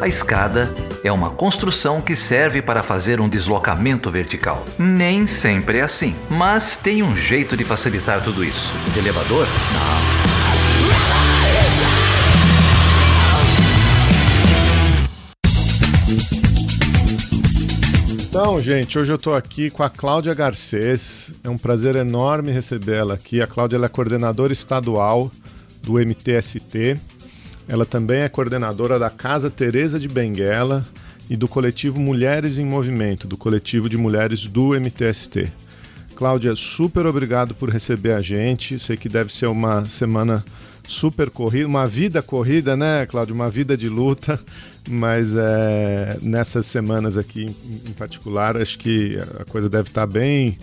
A escada é uma construção que serve para fazer um deslocamento vertical. Nem sempre é assim, mas tem um jeito de facilitar tudo isso. Elevador? Não. Então, gente, hoje eu estou aqui com a Cláudia Garcês. É um prazer enorme recebê-la aqui. A Cláudia ela é coordenadora estadual do MTST. Ela também é coordenadora da Casa Teresa de Benguela e do coletivo Mulheres em Movimento, do coletivo de mulheres do MTST. Cláudia, super obrigado por receber a gente. Sei que deve ser uma semana super corrida, uma vida corrida, né, Cláudia? Uma vida de luta, mas nessas semanas aqui em particular, acho que a coisa deve estar bem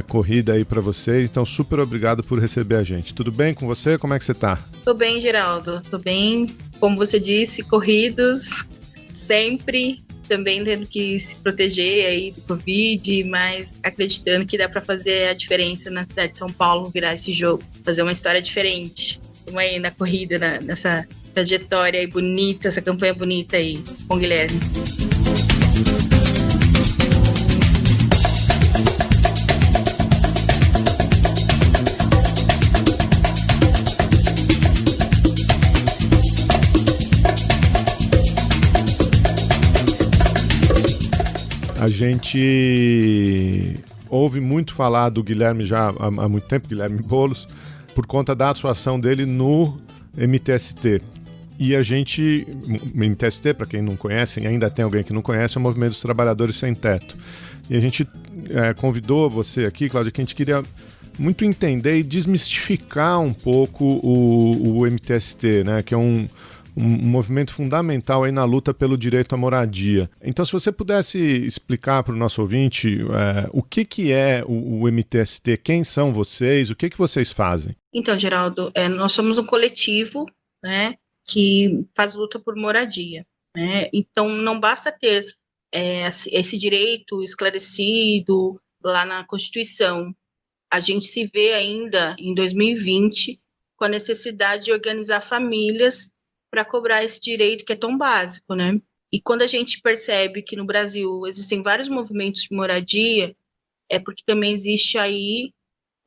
corrida aí para vocês. Então, super obrigado por receber a gente. Tudo bem com você? Como é que você tá? Tô bem, Geraldo. Tô bem. Como você disse, corridos, sempre. Também tendo que se proteger aí do Covid, mas acreditando que dá para fazer a diferença na cidade de São Paulo, virar esse jogo, fazer uma história diferente. Estamos aí na corrida, nessa trajetória aí bonita, essa campanha bonita aí com o Guilherme. A gente ouve muito falar do Guilherme já há muito tempo, Guilherme Boulos, por conta da atuação dele no MTST. E a gente, o MTST, para quem não conhece, e ainda tem alguém que não conhece, é o Movimento dos Trabalhadores Sem Teto. E a gente convidou você aqui, Cláudia, que a gente queria muito entender e desmistificar um pouco o MTST, né, que é um movimento fundamental aí na luta pelo direito à moradia. Então, se você pudesse explicar para o nosso ouvinte o que é o MTST, quem são vocês, o que vocês fazem? Então, Geraldo, nós somos um coletivo, né, que faz luta por moradia, né? Então, não basta ter esse direito esclarecido lá na Constituição. A gente se vê ainda em 2020 com a necessidade de organizar famílias para cobrar esse direito que é tão básico, né? E quando a gente percebe que no Brasil existem vários movimentos de moradia, é porque também existe aí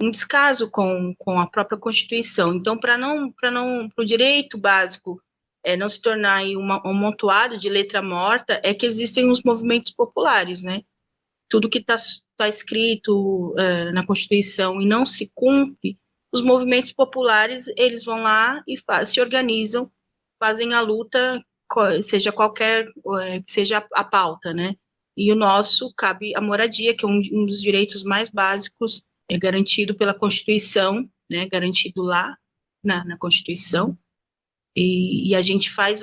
um descaso com a própria Constituição. Então, para o direito básico não se tornar aí um amontoado de letra morta, é que existem os movimentos populares, né? Tudo que tá escrito na Constituição e não se cumpre, os movimentos populares, eles vão lá e se organizam, fazem a luta, seja qualquer, que seja a pauta, né? E o nosso cabe a moradia, que é um dos direitos mais básicos, é garantido pela Constituição, né? Garantido lá na Constituição, e a gente faz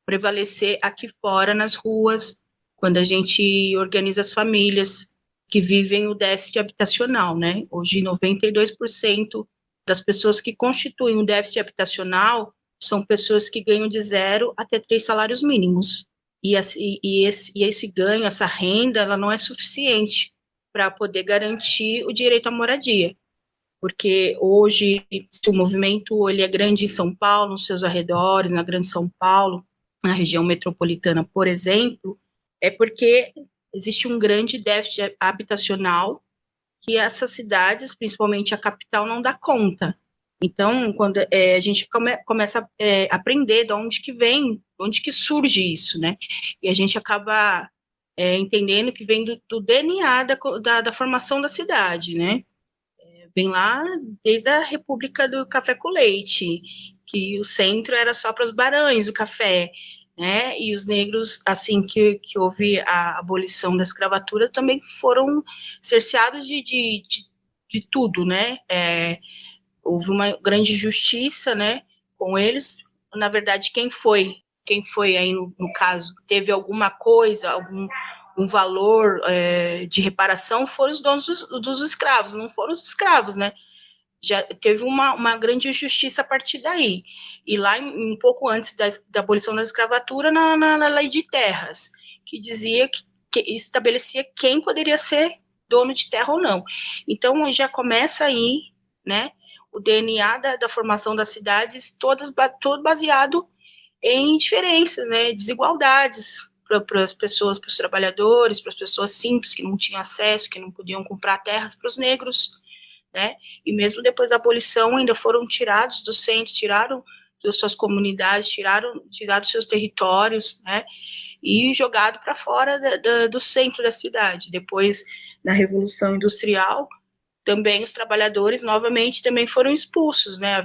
prevalecer aqui fora, nas ruas, quando a gente organiza as famílias que vivem o déficit habitacional, né? Hoje, 92% das pessoas que constituem o déficit habitacional são pessoas que ganham de 0 até 3 salários mínimos. E esse ganho, essa renda, ela não é suficiente para poder garantir o direito à moradia. Porque hoje, se o movimento ele é grande em São Paulo, nos seus arredores, na Grande São Paulo, na região metropolitana, por exemplo, é porque existe um grande déficit habitacional que essas cidades, principalmente a capital, não dá conta. Então, quando a gente começa a aprender de onde que vem, de onde que surge isso, né? E a gente acaba entendendo que vem do DNA da formação da cidade, né? Vem lá desde a República do Café com Leite, que o centro era só para os barões do café, né? E os negros, assim que houve a abolição da escravatura, também foram cerceados de tudo, né? Houve uma grande justiça, né, com eles. Na verdade, quem foi aí no caso, teve alguma coisa, um valor de reparação, foram os donos dos escravos, não foram os escravos, né? Já teve uma grande justiça a partir daí. E lá, um pouco antes da abolição da escravatura, na lei de terras, que dizia que estabelecia quem poderia ser dono de terra ou não. Então, já começa aí, né, o DNA da formação das cidades, todo baseado em diferenças, né, desigualdades para as pessoas, para os trabalhadores, para as pessoas simples que não tinham acesso, que não podiam comprar terras, para os negros, né, e mesmo depois da abolição ainda foram tirados do centro, tiraram das suas comunidades, tiraram seus territórios, né, e jogado para fora do centro da cidade. Depois, na Revolução Industrial, também os trabalhadores novamente também foram expulsos, né?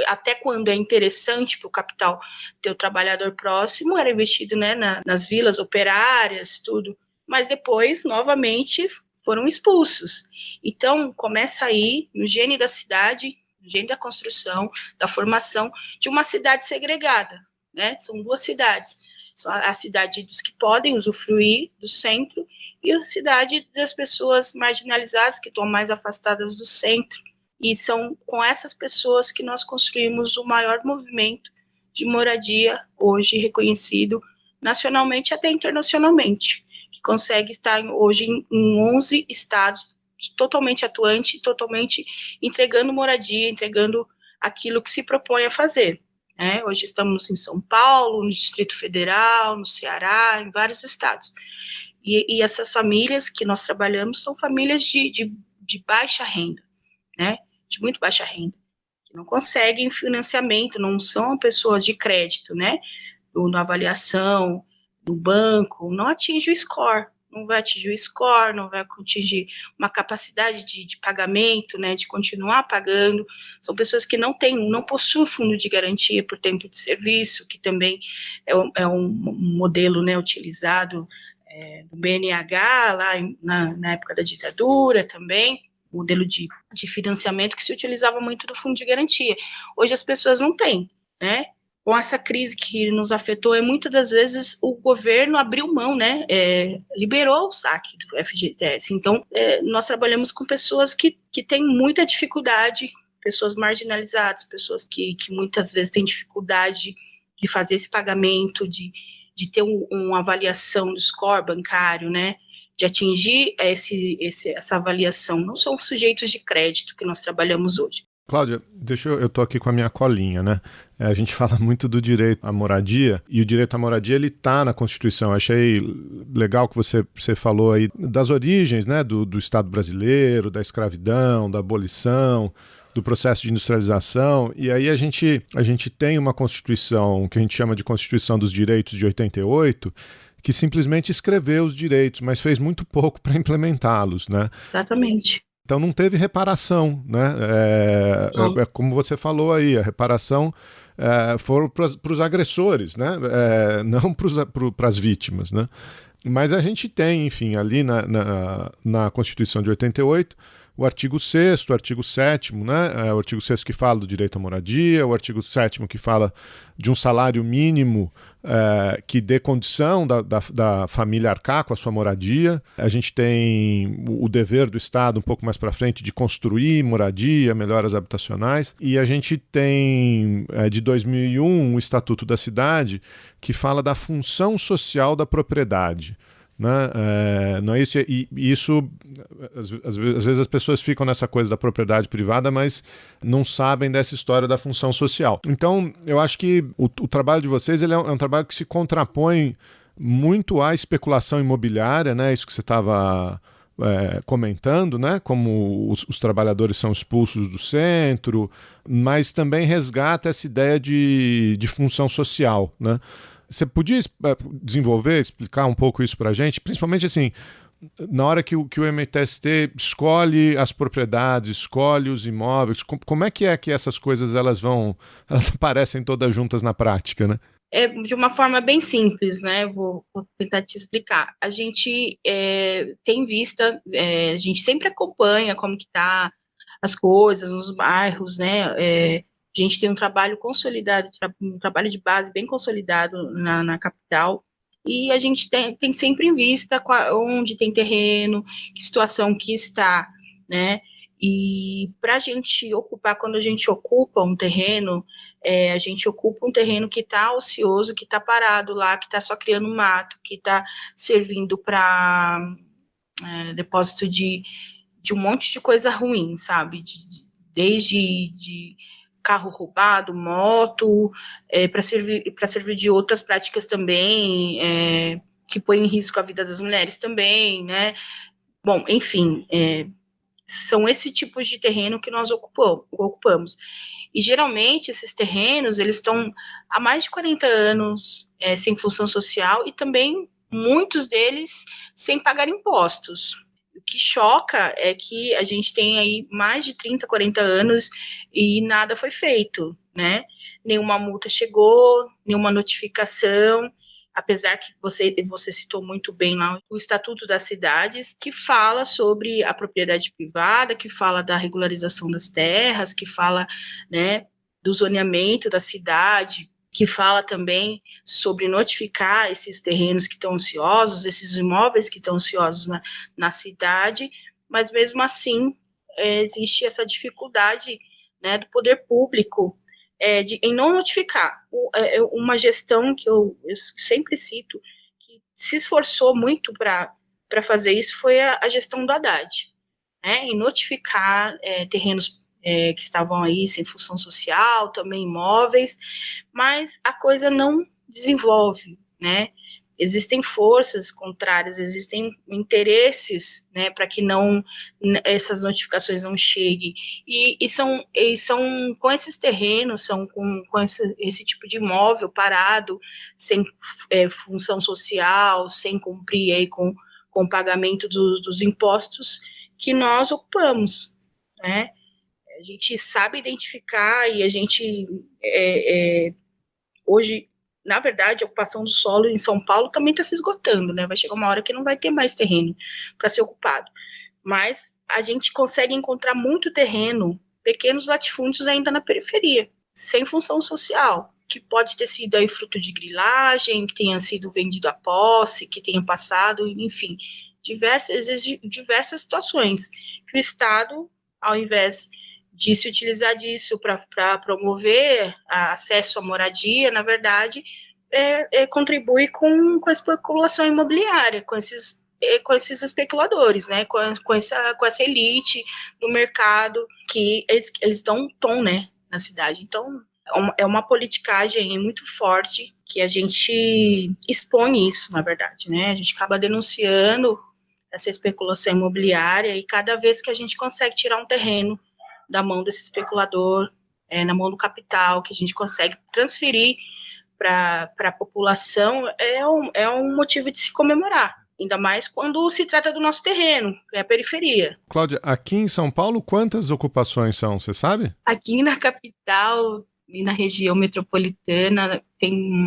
Até quando é interessante para o capital ter o trabalhador próximo, era investido, né, nas vilas operárias, tudo, mas depois novamente foram expulsos. Então começa aí no gene da cidade, no gene da construção, da formação de uma cidade segregada, né? São duas cidades, a cidade dos que podem usufruir do centro e a cidade das pessoas marginalizadas, que estão mais afastadas do centro. E são com essas pessoas que nós construímos o maior movimento de moradia, hoje reconhecido nacionalmente até internacionalmente, que consegue estar hoje em 11 estados, totalmente atuante, totalmente entregando moradia, entregando aquilo que se propõe a fazer. Hoje estamos em São Paulo, no Distrito Federal, no Ceará, em vários estados. E essas famílias que nós trabalhamos são famílias de baixa renda, né? De muito baixa renda, que não conseguem financiamento, não são pessoas de crédito, né? Na avaliação do banco, não atinge o score, não vai atingir o score, não vai atingir uma capacidade de pagamento, né? De continuar pagando. São pessoas que não possuem fundo de garantia por tempo de serviço, que também é um modelo, né, utilizado do BNH, lá na época da ditadura também, modelo de financiamento que se utilizava muito do fundo de garantia. Hoje as pessoas não têm, né? Com essa crise que nos afetou, muitas das vezes o governo abriu mão, né? Liberou o saque do FGTS. Então, nós trabalhamos com pessoas que têm muita dificuldade, pessoas marginalizadas, pessoas que muitas vezes têm dificuldade de fazer esse pagamento, de ter uma avaliação do score bancário, né, de atingir essa avaliação. Não são sujeitos de crédito que nós trabalhamos hoje. Cláudia, eu estou aqui com a minha colinha, né? A gente fala muito do direito à moradia, e o direito à moradia ele está na Constituição. Eu achei legal que você falou aí das origens, né, do Estado brasileiro, da escravidão, da abolição, do processo de industrialização, e aí a gente tem uma Constituição que a gente chama de Constituição dos Direitos de 88, que simplesmente escreveu os direitos, mas fez muito pouco para implementá-los, né? Exatamente. Então não teve reparação, né? Como você falou aí, a reparação foram para os agressores, né? Não para as vítimas, né? Mas a gente tem, enfim, ali na Constituição de 88, o artigo 6º, o artigo 7º, né? O artigo 6º que fala do direito à moradia, o artigo 7º que fala de um salário mínimo que dê condição da família arcar com a sua moradia. A gente tem o dever do Estado, um pouco mais para frente, de construir moradia, melhoras habitacionais. E a gente tem, de 2001, o Estatuto da Cidade, que fala da função social da propriedade. Né? Não é isso, e isso às vezes as pessoas ficam nessa coisa da propriedade privada, mas não sabem dessa história da função social. Então eu acho que o trabalho de vocês ele é um trabalho que se contrapõe muito à especulação imobiliária, né? Isso que você estava comentando, né? Como os trabalhadores são expulsos do centro, mas também resgata essa ideia de função social, né? Você podia desenvolver, explicar um pouco isso para a gente? Principalmente assim, na hora que o MTST escolhe as propriedades, escolhe os imóveis, como é que essas coisas elas aparecem todas juntas na prática, né? De uma forma bem simples, né? Vou tentar te explicar. A gente tem vista, a gente sempre acompanha como que tá as coisas nos bairros, né? A gente tem um trabalho consolidado, um trabalho de base bem consolidado na capital, e a gente tem sempre em vista onde tem terreno, que situação que está, né? E para a gente ocupar, quando a gente ocupa um terreno, a gente ocupa um terreno que está ocioso, que está parado lá, que está só criando mato, que está servindo para depósito de um monte de coisa ruim, sabe? Desde carro roubado, moto, para servir de outras práticas também, que põem em risco a vida das mulheres também, né? Bom, enfim, são esse tipos de terreno que nós ocupamos. E geralmente esses terrenos, eles estão há mais de 40 anos sem função social e também muitos deles sem pagar impostos. O que choca é que a gente tem aí mais de 30, 40 anos e nada foi feito, né? Nenhuma multa chegou, nenhuma notificação, apesar que você citou muito bem lá o Estatuto das Cidades, que fala sobre a propriedade privada, que fala da regularização das terras, que fala, né, do zoneamento da cidade, que fala também sobre notificar esses terrenos que estão ociosos, esses imóveis que estão ociosos na cidade, mas mesmo assim existe essa dificuldade, né, do poder público em não notificar. Uma gestão que eu sempre cito, que se esforçou muito para fazer isso, foi a gestão do Haddad, né, em notificar terrenos que estavam aí sem função social, também imóveis, mas a coisa não desenvolve, né? Existem forças contrárias, existem interesses, né, para que essas notificações não cheguem, e são com esses terrenos, são com esse tipo de imóvel parado, sem função social, sem cumprir aí com o pagamento dos impostos, que nós ocupamos, né? A gente sabe identificar e a gente, hoje, na verdade, a ocupação do solo em São Paulo também está se esgotando, né? Vai chegar uma hora que não vai ter mais terreno para ser ocupado. Mas a gente consegue encontrar muito terreno, pequenos latifúndios ainda na periferia, sem função social, que pode ter sido aí fruto de grilagem, que tenha sido vendido à posse, que tenha passado, enfim, diversas situações que o Estado, ao invés de se utilizar disso para promover acesso à moradia, na verdade, contribui com a especulação imobiliária, com esses especuladores, né, com essa elite do mercado, que eles dão um tom, né, na cidade. Então, é uma politicagem muito forte que a gente expõe isso, na verdade, né, a gente acaba denunciando essa especulação imobiliária, e cada vez que a gente consegue tirar um terreno da mão desse especulador, na mão do capital, que a gente consegue transferir para a população, é um motivo de se comemorar, ainda mais quando se trata do nosso terreno, que é a periferia. Cláudia, aqui em São Paulo, quantas ocupações são, você sabe? Aqui na capital e na região metropolitana tem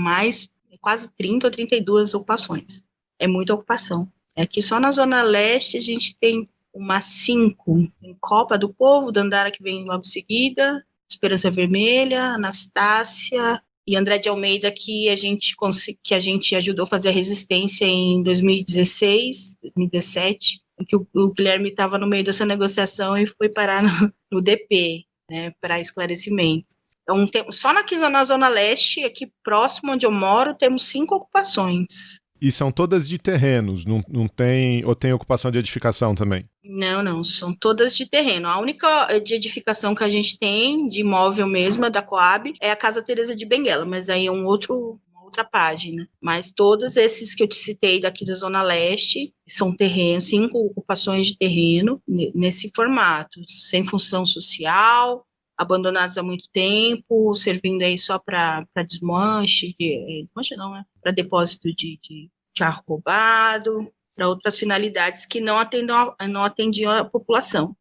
quase 30 ou 32 ocupações. É muita ocupação. Aqui só na Zona Leste a gente tem umas 5, em Copa do Povo, Dandara, que vem logo em seguida, Esperança Vermelha, Anastácia e André de Almeida, que a gente ajudou a fazer a resistência em 2016, 2017, em que o Guilherme estava no meio dessa negociação e foi parar no DP, né, para esclarecimento. Então, só na Zona Leste, aqui próximo onde eu moro, temos 5 ocupações. E são todas de terrenos, não tem, ou tem ocupação de edificação também? Não, são todas de terreno. A única de edificação que a gente tem, de imóvel mesmo, da Coab, é a Casa Teresa de Benguela, mas aí é uma outra página. Mas todos esses que eu te citei daqui da Zona Leste são terrenos, 5 ocupações de terreno nesse formato, sem função social, abandonados há muito tempo, servindo aí só para desmanche, desmanche não, né? Para depósito de carro roubado, para outras finalidades que não atendiam a população.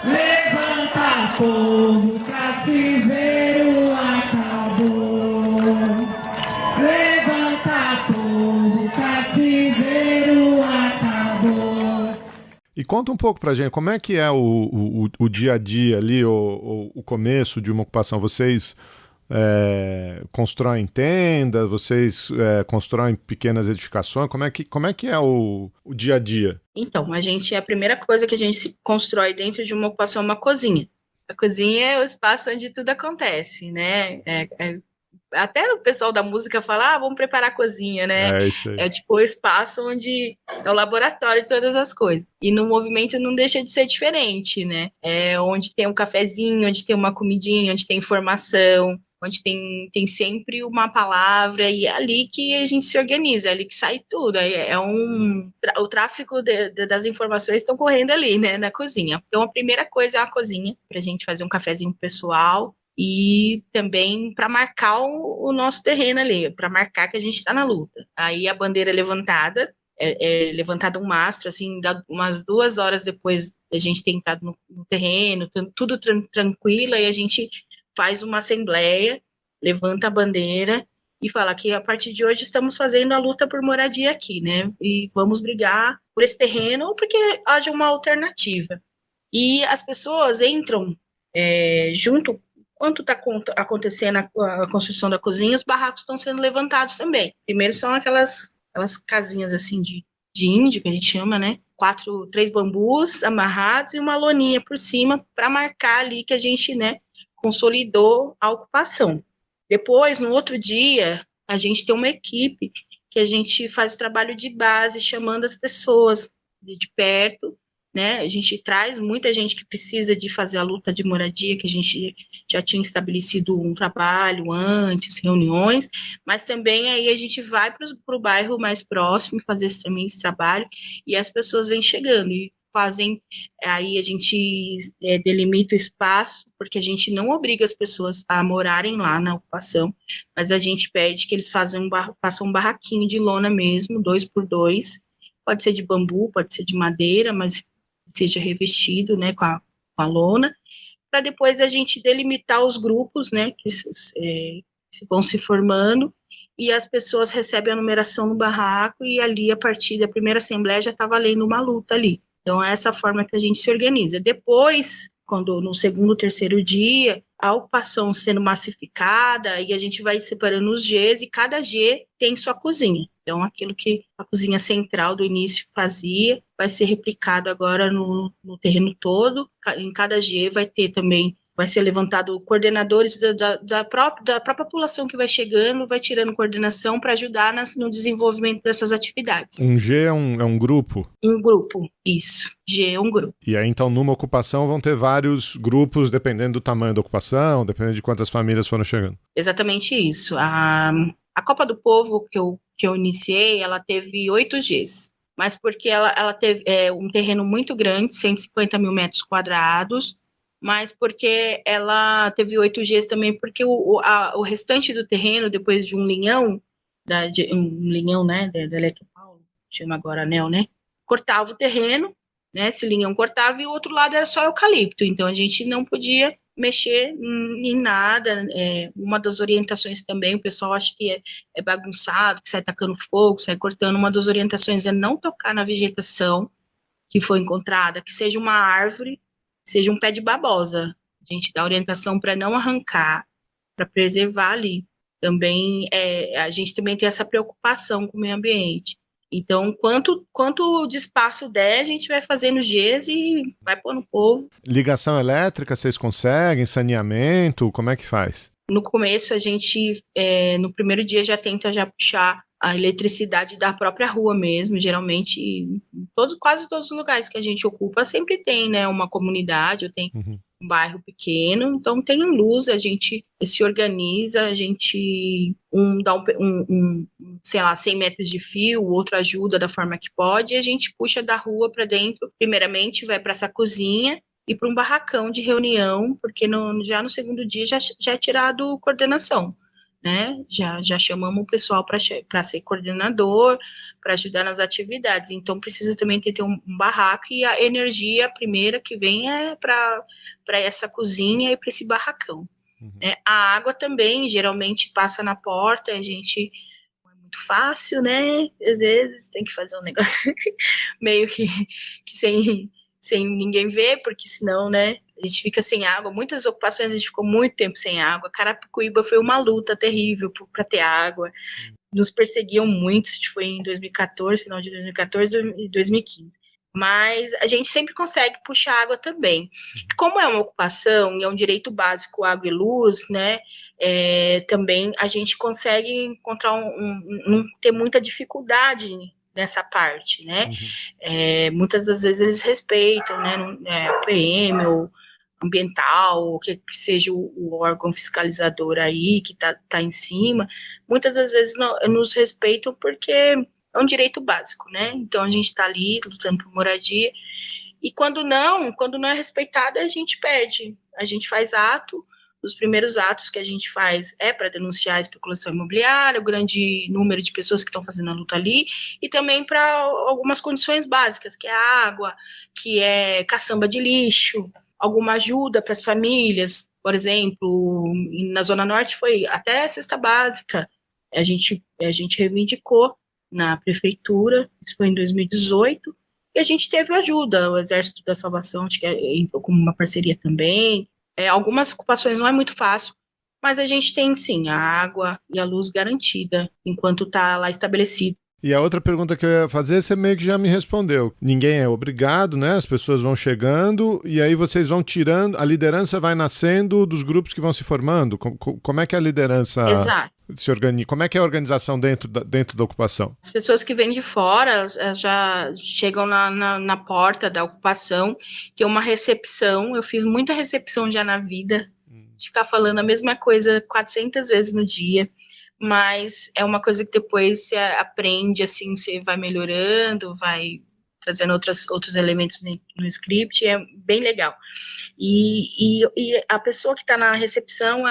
Levanta povo, cativeiro acabou. Levanta povo, cativeiro acabou. E conta um pouco pra gente, como é que é o dia a dia ali, o começo de uma ocupação? Vocês constroem tendas, vocês constroem pequenas edificações, como é que é o dia a dia? Então, a primeira coisa que a gente constrói dentro de uma ocupação é uma cozinha, A cozinha é o espaço onde tudo acontece, né? Até o pessoal da música fala, vamos preparar a cozinha, né? É isso aí. É tipo o espaço onde é o laboratório de todas as coisas. E no movimento não deixa de ser diferente, né? É onde tem um cafezinho, onde tem uma comidinha, onde tem informação, onde tem sempre uma palavra, e é ali que a gente se organiza, é ali que sai tudo. O tráfico das informações estão correndo ali, né, na cozinha. Então, a primeira coisa é a cozinha, para a gente fazer um cafezinho pessoal, e também para marcar o nosso terreno ali, para marcar que a gente está na luta. Aí a bandeira é levantada, levantada um mastro, assim, umas 2 horas depois da gente ter entrado no terreno, tudo tranquilo, e a gente faz uma assembleia, levanta a bandeira e fala que a partir de hoje estamos fazendo a luta por moradia aqui, né? E vamos brigar por esse terreno ou porque haja uma alternativa. E as pessoas entram junto. Quando está acontecendo a construção da cozinha, os barracos estão sendo levantados também. Primeiro são aquelas casinhas assim de índio, que a gente chama, né? 3 bambus amarrados e uma loninha por cima para marcar ali que a gente, né, consolidou a ocupação. Depois, no outro dia, a gente tem uma equipe que a gente faz o trabalho de base, chamando as pessoas de perto, né? A gente traz muita gente que precisa de fazer a luta de moradia, que a gente já tinha estabelecido um trabalho antes, reuniões, mas também aí a gente vai para o bairro mais próximo fazer também esse trabalho, e as pessoas vêm chegando e fazem, aí a gente delimita o espaço, porque a gente não obriga as pessoas a morarem lá na ocupação, mas a gente pede que eles façam um barraquinho de lona mesmo, 2x2, pode ser de bambu, pode ser de madeira, mas seja revestido, né, com a lona, para depois a gente delimitar os grupos, né, que vão se formando, e as pessoas recebem a numeração no barraco, e ali, a partir da primeira assembleia, já está valendo uma luta ali. Então, é essa forma que a gente se organiza. Depois, quando no segundo, terceiro dia, a ocupação sendo massificada, e a gente vai separando os Gs, e cada G tem sua cozinha. Então, aquilo que a cozinha central do início fazia, vai ser replicado agora no terreno todo. Em cada G vai ter também, vai ser levantado coordenadores da própria população que vai chegando, vai tirando coordenação para ajudar no desenvolvimento dessas atividades. Um G é um grupo? Um grupo, isso. G é um grupo. E aí, então, numa ocupação vão ter vários grupos, dependendo do tamanho da ocupação, dependendo de quantas famílias foram chegando. Exatamente isso. A Copa do Povo que eu iniciei, ela teve 8 Gs, mas porque ela teve um terreno muito grande, 150 mil metros quadrados, mas porque ela teve 8 Gs também, porque o restante do terreno, depois de um linhão, um linhão, né, da Eletropaulo, chama agora anel, né, cortava o terreno, né, esse linhão cortava, e o outro lado era só eucalipto, então a gente não podia mexer em nada. Uma das orientações também, o pessoal acha que é bagunçado, que sai tacando fogo, sai cortando. Uma das orientações é não tocar na vegetação que foi encontrada, que seja uma árvore, seja um pé de babosa. A gente dá orientação para não arrancar, para preservar ali. Também a gente também tem essa preocupação com o meio ambiente. Então, quanto de espaço der, a gente vai fazendo Gs e vai pôr no povo. Ligação elétrica, vocês conseguem? Saneamento? Como é que faz? No começo, a gente, no primeiro dia, já tenta puxar a eletricidade da própria rua mesmo. Geralmente, quase todos os lugares que a gente ocupa sempre tem, né, uma comunidade, ou tem um bairro pequeno, então tem luz, a gente se organiza, a gente dá sei lá, 100 metros de fio, o outro ajuda da forma que pode, e a gente puxa da rua para dentro. Primeiramente, vai para essa cozinha e para um barracão de reunião, porque já no segundo dia já é tirado coordenação, né? Já chamamos o pessoal para ser coordenador, para ajudar nas atividades. Então, precisa também ter um barraco, e a energia primeira que vem é para essa cozinha e para esse barracão. A água também, geralmente, passa na porta, a gente... Não é muito fácil, né? Às vezes tem que fazer um negócio meio que sem ninguém ver, porque senão, né, a gente fica sem água. Muitas ocupações a gente ficou muito tempo sem água. Carapicuíba foi uma luta terrível para ter água. Nos perseguiam muito, isso foi em 2014, final de 2014 e 2015. mas a gente sempre consegue puxar água também. Como é uma ocupação e é um direito básico, água e luz, né? Também a gente consegue encontrar não ter muita dificuldade nessa parte, né? Muitas das vezes eles respeitam, né? A PM ou ambiental, ou que seja o órgão fiscalizador aí que tá em cima, muitas das vezes nos respeitam porque é um direito básico, né? Então a gente está ali lutando por moradia, e quando não é respeitado, a gente pede, a gente faz ato. Os primeiros atos que a gente faz é para denunciar a especulação imobiliária, o grande número de pessoas que estão fazendo a luta ali, e também para algumas condições básicas, que é a água, que é caçamba de lixo, alguma ajuda para as famílias. Por exemplo, na Zona Norte foi até a cesta básica, a gente reivindicou na prefeitura, isso foi em 2018, e a gente teve ajuda, o Exército da Salvação, acho que entrou como uma parceria também. Algumas ocupações não é muito fácil, mas a gente tem sim a água e a luz garantida enquanto está lá estabelecido. E a outra pergunta que eu ia fazer, você meio que já me respondeu. Ninguém é obrigado, né? As pessoas vão chegando e aí vocês vão tirando, a liderança vai nascendo dos grupos que vão se formando. Como é que a liderança se organiza? Como é que é a organização dentro da ocupação? As pessoas que vêm de fora já chegam na porta da ocupação, tem uma recepção. Eu fiz muita recepção já na vida, de ficar falando a mesma coisa 400 vezes no dia. Mas é uma coisa que depois você aprende, assim, você vai melhorando, vai trazendo outros elementos no script, é bem legal. E a pessoa que está na recepção,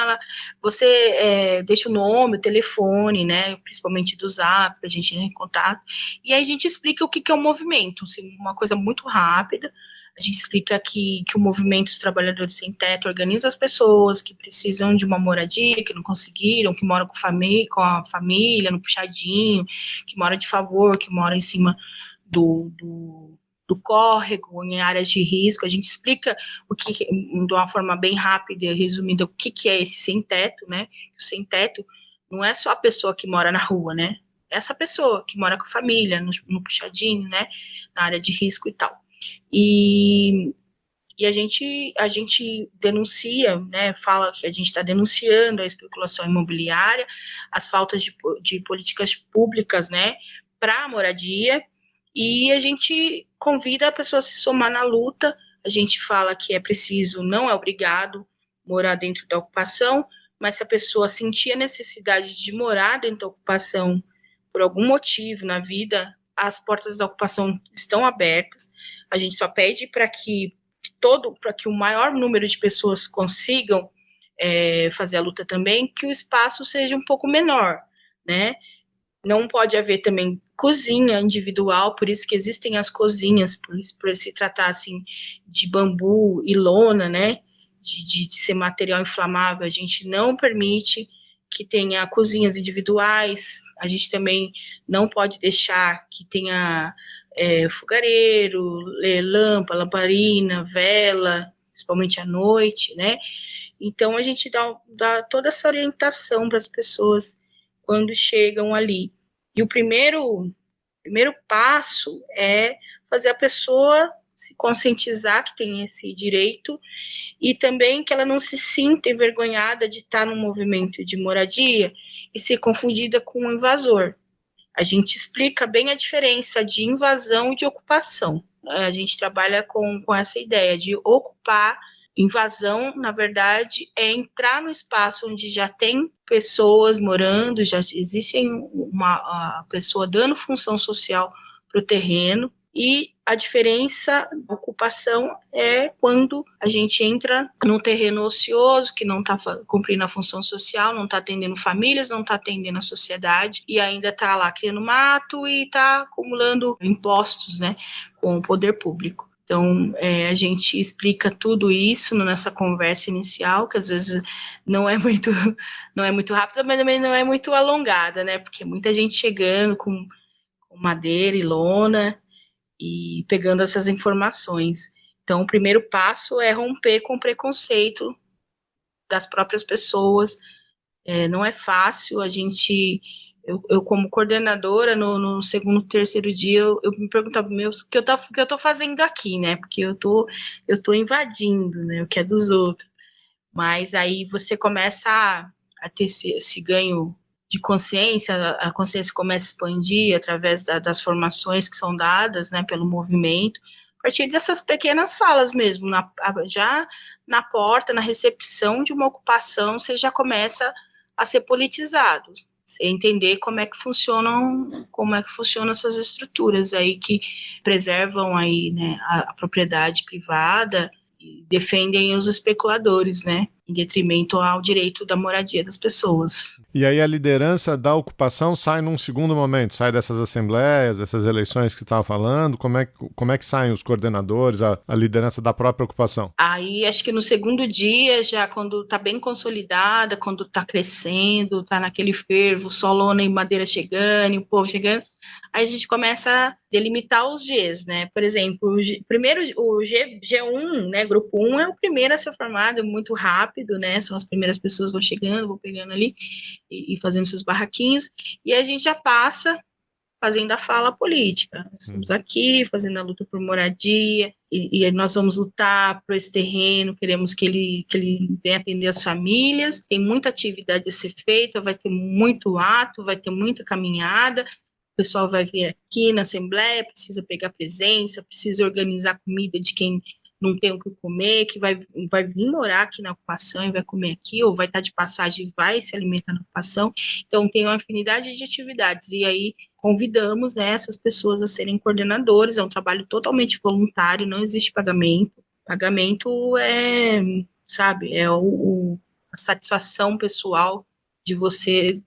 você deixa o nome, o telefone, né, principalmente do Zap, para a gente ir em contato, e aí a gente explica o que é o movimento, assim, uma coisa muito rápida. A gente explica que o movimento dos trabalhadores sem teto organiza as pessoas que precisam de uma moradia, que não conseguiram, que moram com a família, no puxadinho, que mora de favor, que mora em cima do córrego, em áreas de risco. A gente explica de uma forma bem rápida e resumida, o que é esse sem teto, né? O sem teto não é só a pessoa que mora na rua, né? É essa pessoa que mora com a família, no puxadinho, né? Na área de risco e tal. E a gente denuncia, né, fala que a gente está denunciando a especulação imobiliária, as faltas de políticas públicas, né, para a moradia, e a gente convida a pessoa a se somar na luta. A gente fala que é preciso, não é obrigado morar dentro da ocupação, mas se a pessoa sentir a necessidade de morar dentro da ocupação por algum motivo na vida, as portas da ocupação estão abertas. A gente só pede para que o maior número de pessoas consigam fazer a luta também, que o espaço seja um pouco menor, né? Não pode haver também cozinha individual, por isso que existem as cozinhas, por se tratar assim de bambu e lona, né? De ser material inflamável, a gente não permite que tenha cozinhas individuais. A gente também não pode deixar que tenha fogareiro, lamparina, vela, principalmente à noite, né? Então a gente dá toda essa orientação para as pessoas quando chegam ali. E o primeiro passo é fazer a pessoa se conscientizar que tem esse direito, e também que ela não se sinta envergonhada de estar no movimento de moradia e ser confundida com um invasor. A gente explica bem a diferença de invasão e de ocupação. A gente trabalha com essa ideia de ocupar. Invasão, na verdade, é entrar no espaço onde já tem pessoas morando, já existe uma pessoa dando função social para o terreno. E a diferença da ocupação é quando a gente entra num terreno ocioso, que não está cumprindo a função social, não está atendendo famílias, não está atendendo a sociedade, e ainda está lá criando mato e está acumulando impostos, né, com o poder público. Então, a gente explica tudo isso nessa conversa inicial, que às vezes não é muito rápida, mas também não é muito alongada, né, porque muita gente chegando com madeira e lona, e pegando essas informações. Então, o primeiro passo é romper com o preconceito das próprias pessoas. Não é fácil, a gente Eu como coordenadora, no segundo, terceiro dia, eu me perguntava, meu, o que eu tô fazendo aqui, né? Porque eu tô invadindo, né? O que é dos outros. Mas aí você começa a ter esse ganho de consciência, a consciência começa a expandir através das formações que são dadas, né, pelo movimento, a partir dessas pequenas falas mesmo, já na porta, na recepção de uma ocupação, você já começa a ser politizado, você entender como é que funcionam essas estruturas aí que preservam aí, né, a propriedade privada e defendem os especuladores, né, em detrimento ao direito da moradia das pessoas. E aí a liderança da ocupação sai num segundo momento, sai dessas assembleias, dessas eleições que você estava falando, como é que saem os coordenadores, a liderança da própria ocupação? Aí, acho que no segundo dia, já quando está bem consolidada, quando está crescendo, está naquele fervo, solona e madeira chegando, e o povo chegando, aí a gente começa a delimitar os Gs, né? Por exemplo, primeiro o G1, né? Grupo 1 é o primeiro a ser formado, muito rápido, né? São as primeiras pessoas que vão chegando, vão pegando ali e fazendo seus barraquinhos, e a gente já passa fazendo a fala política. Estamos aqui fazendo a luta por moradia, e nós vamos lutar por esse terreno, queremos que ele venha atender as famílias, tem muita atividade a ser feita, vai ter muito ato, vai ter muita caminhada, o pessoal vai vir aqui na Assembleia, precisa pegar presença, precisa organizar comida de quem não tem o que comer, que vai vir morar aqui na ocupação e vai comer aqui, ou vai estar de passagem e vai se alimentar na ocupação. Então, tem uma afinidade de atividades, e aí convidamos, né, essas pessoas a serem coordenadores, é um trabalho totalmente voluntário, não existe pagamento. Pagamento é, sabe, é a satisfação pessoal de você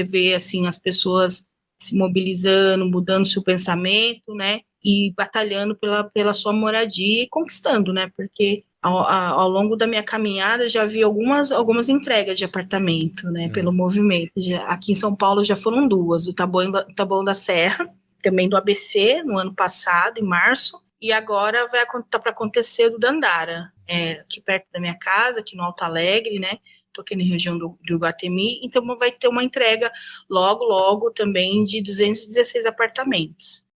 ver, assim, as pessoas se mobilizando, mudando seu pensamento, né, e batalhando pela sua moradia e conquistando, né, porque ao longo da minha caminhada já vi algumas entregas de apartamento, né, pelo movimento. Aqui em São Paulo já foram duas, o Taboão da Serra, também do ABC, no ano passado, em março, e agora tá para acontecer o do Dandara, aqui perto da minha casa, aqui no Alto Alegre, né, estou aqui na região do Iguatemi, então vai ter uma entrega logo também de 216 apartamentos.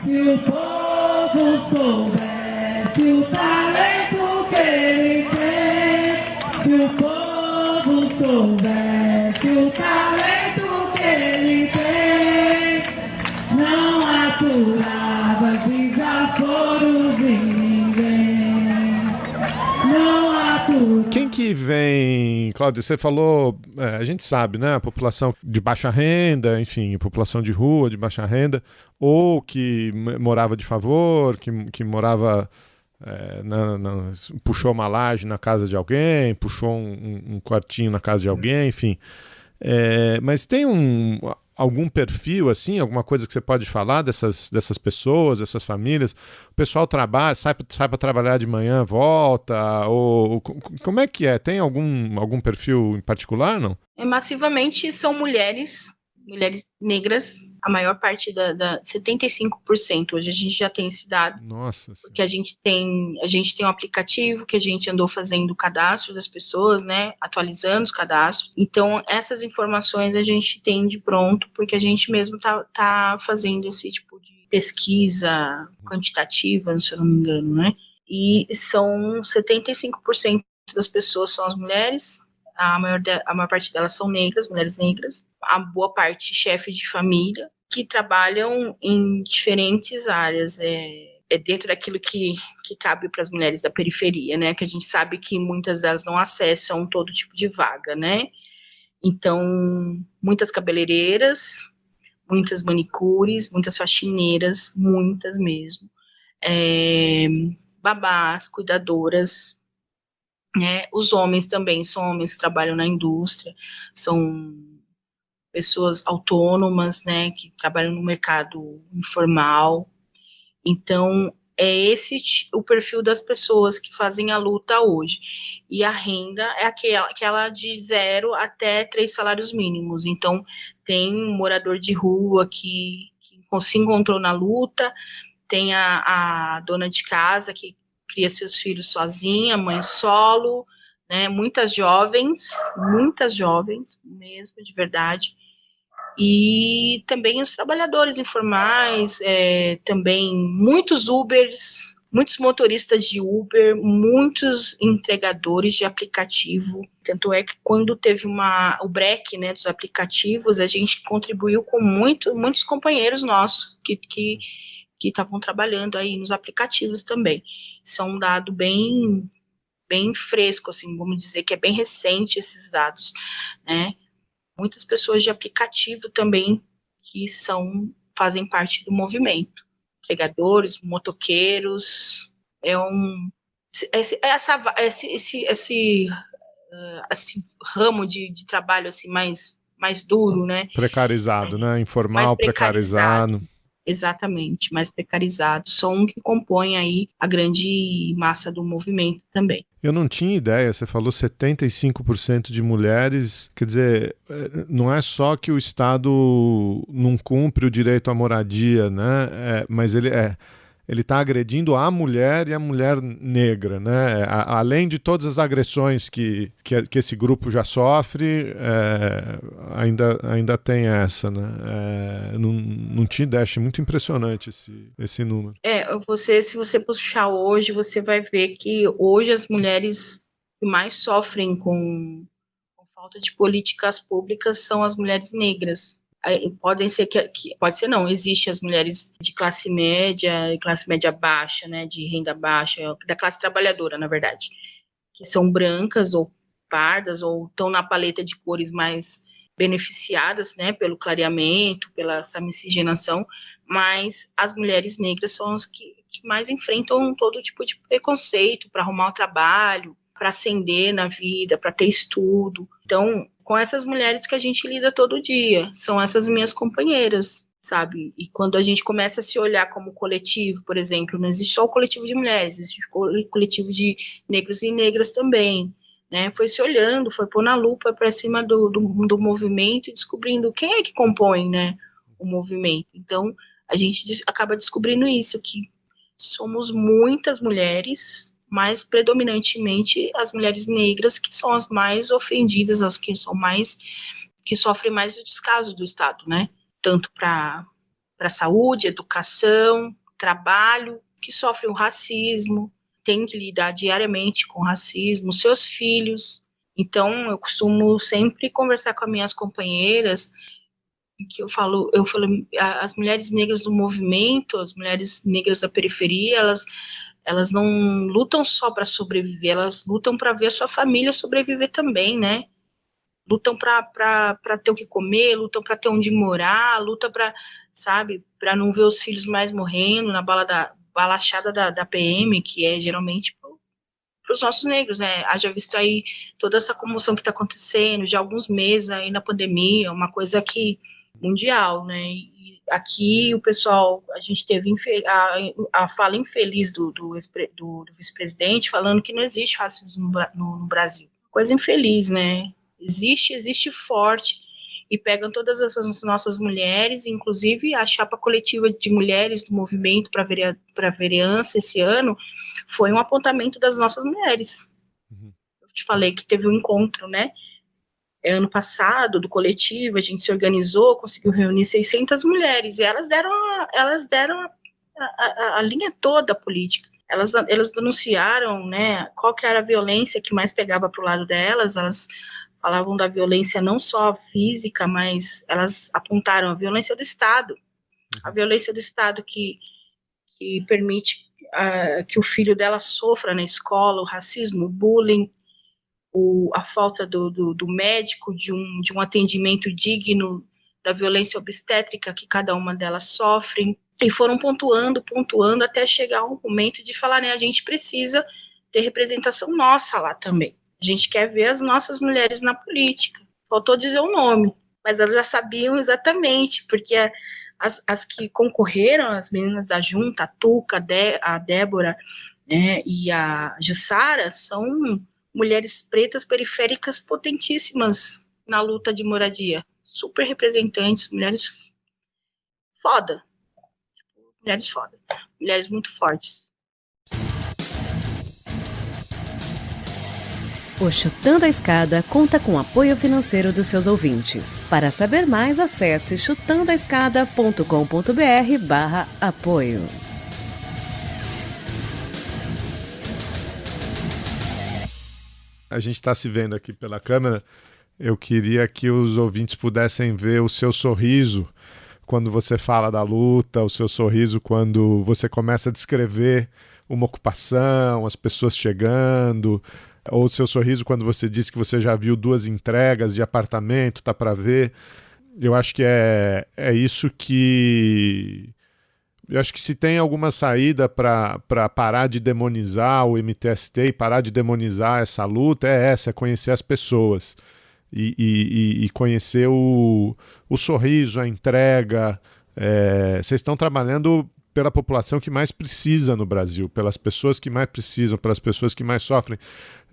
Se o povo soubesse o talento que ele tem, se o povo soubesse o talento que ele tem, não aturava desaforos de ninguém, não aturava. Quem que vem, Cláudia, você falou, a gente sabe, né, a população de baixa renda, enfim, população de rua, de baixa renda, ou que morava de favor, que morava, puxou uma laje na casa de alguém, puxou um quartinho na casa de alguém, enfim. Mas tem algum perfil, assim, alguma coisa que você pode falar dessas pessoas, dessas famílias? O pessoal trabalha, sai para trabalhar de manhã, volta, ou como é que é? Tem algum perfil em particular, não? Massivamente são mulheres negras, a maior parte 75%, hoje a gente já tem esse dado. Nossa. Porque a gente tem um aplicativo que a gente andou fazendo o cadastro das pessoas, né, atualizando os cadastros. Então, essas informações a gente tem de pronto, porque a gente mesmo tá fazendo esse tipo de pesquisa quantitativa, se eu não me engano, né? E são 75% das pessoas são as mulheres, a maior parte delas são negras, mulheres negras, a boa parte chefe de família, que trabalham em diferentes áreas, dentro daquilo que cabe para as mulheres da periferia, né, que a gente sabe que muitas delas não acessam todo tipo de vaga, né, então, muitas cabeleireiras, muitas manicures, muitas faxineiras, muitas mesmo, babás, cuidadoras, né, os homens também são homens que trabalham na indústria, são pessoas autônomas, né, que trabalham no mercado informal. Então, é esse o perfil das pessoas que fazem a luta hoje. E a renda é aquela de 0 até 3 salários mínimos. Então, tem um morador de rua que se encontrou na luta, tem a dona de casa que cria seus filhos sozinha, mãe solo, né, muitas jovens mesmo, de verdade, E também os trabalhadores informais, também muitos Ubers, muitos motoristas de Uber, muitos entregadores de aplicativo. Tanto é que quando teve o break, né, dos aplicativos, a gente contribuiu com muitos companheiros nossos que estavam trabalhando aí nos aplicativos também. Isso é um dado bem fresco, assim, vamos dizer que é bem recente esses dados, né? Muitas pessoas de aplicativo também que fazem parte do movimento. Entregadores, motoqueiros, esse ramo de trabalho assim mais duro, né? Precarizado, né? Informal, Mais precarizado. precarizado. Exatamente, mais precarizado, são que compõem aí a grande massa do movimento também. Eu não tinha ideia, você falou 75% de mulheres, quer dizer, não é só que o Estado não cumpre o direito à moradia, né? Mas ele está agredindo a mulher e a mulher negra, né? Além de todas as agressões que esse grupo já sofre, ainda tem essa, né? Não tinha ideia, achei muito impressionante esse número. Se você puxar hoje, você vai ver que hoje as mulheres que mais sofrem com falta de políticas públicas são as mulheres negras. Existem as mulheres de classe média e classe média baixa, né, de renda baixa, da classe trabalhadora, na verdade, que são brancas ou pardas ou estão na paleta de cores mais beneficiadas, né, pelo clareamento, pela essa miscigenação, mas as mulheres negras são as que mais enfrentam todo tipo de preconceito para arrumar um trabalho, para ascender na vida, para ter estudo. Então, com essas mulheres que a gente lida todo dia, são essas minhas companheiras, sabe? E quando a gente começa a se olhar como coletivo, por exemplo, não existe só o coletivo de mulheres, existe o coletivo de negros e negras também, né? Foi se olhando, foi pôr na lupa para cima do movimento e descobrindo quem é que compõe, né, o movimento. Então, a gente acaba descobrindo isso, que somos muitas mulheres, mas predominantemente as mulheres negras, que são as mais ofendidas, as que sofrem mais o descaso do Estado, né? Tanto para saúde, educação, trabalho, que sofrem o racismo, tem que lidar diariamente com racismo, seus filhos. Então, eu costumo sempre conversar com as minhas companheiras, que eu falo, as mulheres negras do movimento, as mulheres negras da periferia, elas não lutam só para sobreviver, elas lutam para ver a sua família sobreviver também, né? Lutam para ter o que comer, lutam para ter onde morar, lutam para, sabe, para não ver os filhos mais morrendo na balachada da PM, que é geralmente para os nossos negros, né? Haja visto aí toda essa comoção que está acontecendo, já há alguns meses aí na pandemia, uma coisa que mundial, né? E aqui o pessoal, a gente teve a fala infeliz do vice-presidente falando que não existe racismo no Brasil. Coisa infeliz, né? Existe forte, e pegam todas essas nossas mulheres, inclusive a chapa coletiva de mulheres do movimento para vereança esse ano foi um apontamento das nossas mulheres. Uhum. Eu te falei que teve um encontro, né? Ano passado, do coletivo, a gente se organizou, conseguiu reunir 600 mulheres, e elas deram a linha toda política. Elas denunciaram, né, qual que era a violência que mais pegava para o lado delas. Elas falavam da violência não só física, mas elas apontaram a violência do Estado. A violência do Estado que permite que o filho dela sofra na escola, o racismo, o bullying, a falta do médico, de um atendimento digno, da violência obstétrica que cada uma delas sofre, e foram pontuando até chegar um momento de falar, né, a gente precisa ter representação nossa lá também. A gente quer ver as nossas mulheres na política. Faltou dizer o nome, mas elas já sabiam exatamente, porque as que concorreram, as meninas da Junta, a Tuca, a Débora, né, e a Jussara, são mulheres pretas periféricas potentíssimas na luta de moradia. Super representantes, mulheres foda. Mulheres muito fortes. O Chutando a Escada conta com apoio financeiro dos seus ouvintes. Para saber mais, acesse chutandoaescada.com.br/apoio. A gente está se vendo aqui pela câmera. Eu queria que os ouvintes pudessem ver o seu sorriso quando você fala da luta, o seu sorriso quando você começa a descrever uma ocupação, as pessoas chegando, ou o seu sorriso quando você diz que você já viu 2 entregas de apartamento, tá para ver. Eu acho que é isso que... Eu acho que se tem alguma saída para parar de demonizar o MTST e parar de demonizar essa luta, é conhecer as pessoas. E conhecer o sorriso, a entrega. Vocês estão trabalhando pela população que mais precisa no Brasil, pelas pessoas que mais precisam, pelas pessoas que mais sofrem.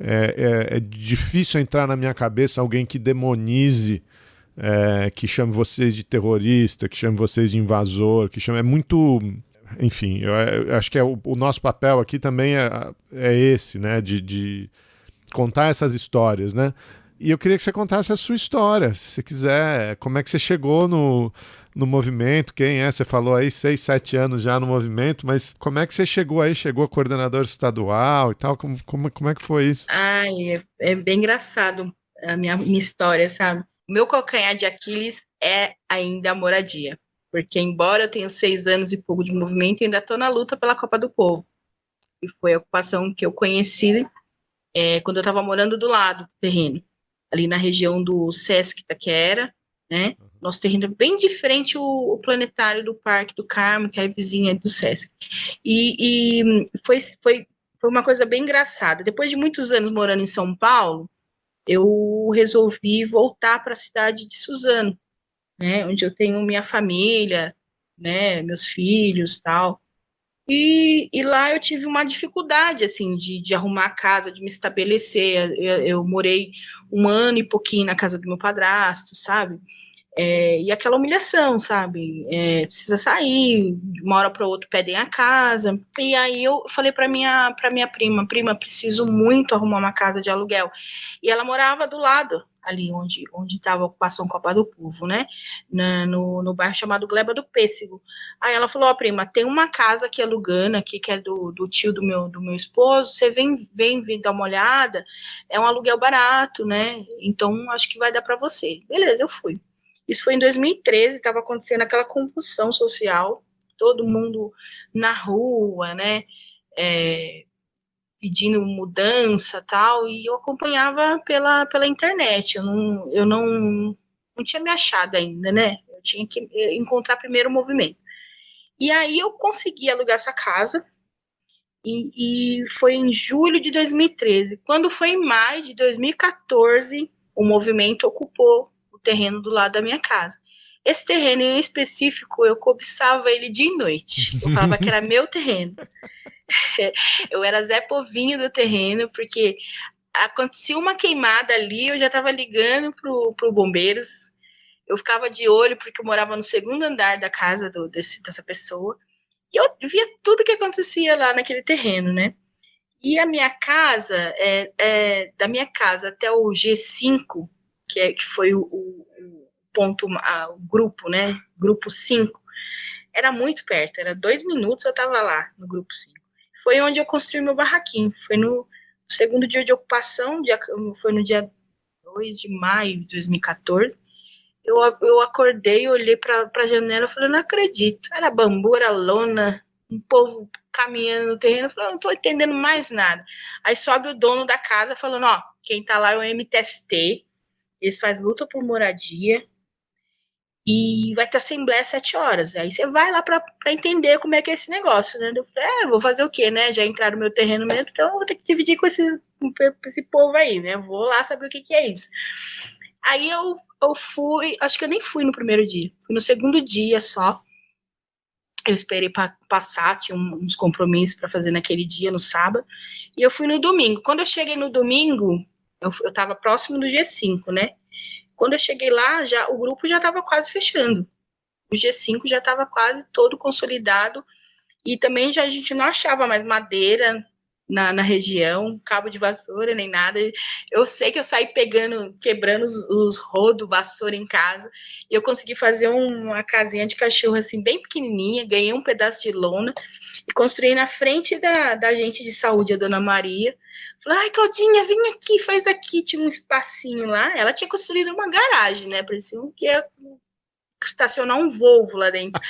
É difícil entrar na minha cabeça alguém que demonize, que chame vocês de terrorista, que chame vocês de invasor, que chame... É muito... Enfim, eu acho que o nosso papel aqui também é esse, né? De contar essas histórias, né? E eu queria que você contasse a sua história, se você quiser. Como é que você chegou no movimento? Quem é? Você falou aí 6, 7 anos já no movimento, mas como é que você chegou aí? Chegou a coordenador estadual e tal? Como é que foi isso? Ai, é bem engraçado a minha história, sabe? O meu calcanhar de Aquiles é ainda a moradia. Porque embora eu tenha 6 anos e pouco de movimento, eu ainda estou na luta pela Copa do Povo. E foi a ocupação que eu conheci quando eu estava morando do lado do terreno. Ali na região do Sesc Itaquera, né? Nosso terreno é bem de frente o planetário do Parque do Carmo, que é vizinha do Sesc. E foi uma coisa bem engraçada. Depois de muitos anos morando em São Paulo, eu resolvi voltar para a cidade de Suzano, né? Onde eu tenho minha família, né? Meus filhos, tal. E lá eu tive uma dificuldade, assim, de arrumar a casa, de me estabelecer. Eu morei 1 ano e pouquinho na casa do meu padrasto, sabe? E aquela humilhação, sabe? Precisa sair, de uma hora para outra pedem a casa. E aí eu falei para minha prima, preciso muito arrumar uma casa de aluguel. E ela morava do lado, ali onde estava a ocupação Copa do Povo, né? No bairro chamado Gleba do Pêssego. Aí ela falou, prima, tem uma casa aqui alugando, aqui, que é do tio do meu esposo, você vem dar uma olhada, é um aluguel barato, né? Então acho que vai dar para você. Beleza, eu fui. Isso foi em 2013, estava acontecendo aquela convulsão social, todo mundo na rua, né? Pedindo mudança, tal, e eu acompanhava pela internet. Eu não tinha me achado ainda, né? Eu tinha que encontrar primeiro o movimento. E aí eu consegui alugar essa casa, e foi em julho de 2013. Quando foi em maio de 2014, o movimento ocupou o terreno do lado da minha casa. Esse terreno em específico, eu cobiçava ele dia e noite. Eu falava que era meu terreno. Eu era Zé Povinho do terreno, porque acontecia uma queimada ali, eu já estava ligando pro bombeiros. Eu ficava de olho, porque eu morava no 2º andar da casa dessa pessoa. E eu via tudo que acontecia lá naquele terreno, né? E a minha casa, da minha casa até o G5, que foi o ponto, o grupo, né? Grupo 5, era muito perto, era 2 minutos eu estava lá no grupo 5. Foi onde eu construí meu barraquinho, foi no 2º dia de ocupação, foi no dia 2 de maio de 2014. Eu acordei, olhei para a janela e falei, não acredito, era bambu, era lona, um povo caminhando no terreno, eu falei, não estou entendendo mais nada. Aí sobe o dono da casa falando, ó, quem está lá é o MTST, eles fazem luta por moradia, e vai ter assembleia às 7 horas. Aí você vai lá para entender como é que é esse negócio, né? Eu falei, vou fazer o quê, né? Já entraram no meu terreno mesmo, então eu vou ter que dividir com esse povo aí, né? Vou lá saber o que é isso. Aí eu fui, acho que eu nem fui no primeiro dia, fui no 2º dia só. Eu esperei para passar, tinha uns compromissos para fazer naquele dia, no sábado, e eu fui no domingo. Quando eu cheguei no domingo, eu estava próximo do G5, né? Quando eu cheguei lá, o grupo já estava quase fechando. O G5 já estava quase todo consolidado. E também a gente não achava mais madeira, na região, cabo de vassoura, nem nada. Eu sei que eu saí quebrando os rodos, vassoura em casa, e eu consegui fazer uma casinha de cachorro, assim, bem pequenininha, ganhei um pedaço de lona, e construí na frente da agente de saúde, a dona Maria. Falei, ai, Claudinha, vem aqui, faz aqui, tinha um espacinho lá. Ela tinha construído uma garagem, né, parecia que ia estacionar um Volvo lá dentro.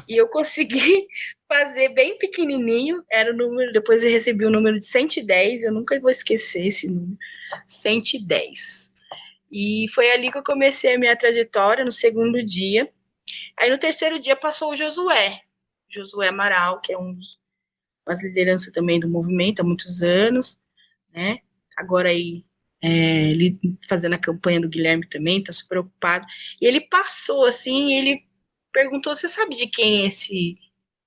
E eu consegui fazer bem pequenininho, era o número, depois eu recebi o número de 110, eu nunca vou esquecer esse número, 110. E foi ali que eu comecei a minha trajetória, no segundo dia. Aí no terceiro dia passou o Josué Amaral, que é umas lideranças também do movimento há muitos anos, né? Agora aí ele fazendo a campanha do Guilherme também, tá super ocupado. E ele passou assim, ele perguntou: você sabe de quem é esse?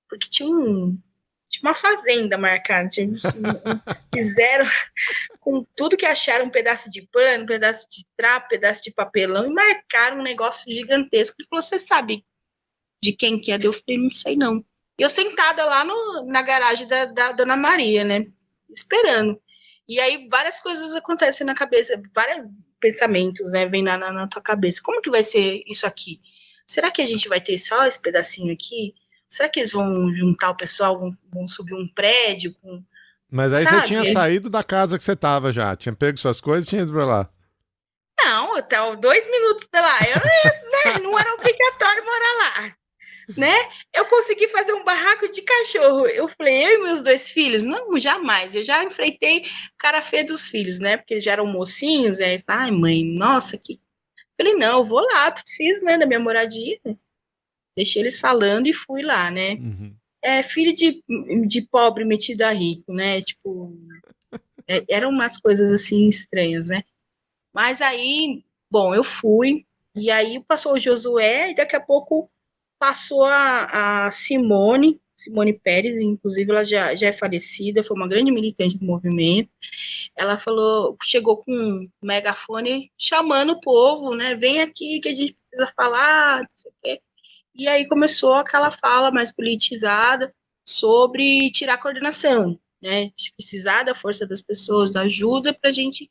Porque tinha uma fazenda marcada, fizeram com tudo que acharam, um pedaço de pano, um pedaço de trapo, um pedaço de papelão, e marcaram um negócio gigantesco. Ele falou: você sabe de quem que é? Eu falei: não sei não. E eu sentada lá na garagem da Dona Maria, né, esperando. E aí várias coisas acontecem na cabeça, vários pensamentos, né, vêm na tua cabeça. Como que vai ser isso aqui? Será que a gente vai ter só esse pedacinho aqui? Será que eles vão juntar o pessoal, vão subir um prédio? Mas aí você Sabe? tinha saído da casa que você tava já, tinha pego suas coisas e tinha ido pra lá. Não, até 2 minutos de lá. Eu não era obrigatório morar lá, né? Eu consegui fazer um barraco de cachorro. Eu falei, eu e meus 2 filhos? Não, jamais. Eu já enfrentei cara feia dos filhos, né? Porque eles já eram mocinhos. Aí, ai, mãe, nossa, que... Falei, não, eu vou lá, preciso, né, da minha moradia. Deixei eles falando e fui lá, né? Uhum. Filho de pobre metido a rico, né? Tipo, eram umas coisas assim estranhas, né? Mas aí, bom, eu fui, e aí passou o Josué, e daqui a pouco passou a Simone Pérez, inclusive ela já é falecida, foi uma grande militante do movimento. Ela falou, chegou com um megafone chamando o povo, né? Vem aqui que a gente precisa falar, não sei o quê. E aí começou aquela fala mais politizada sobre tirar a coordenação, né? De precisar da força das pessoas, da ajuda para a gente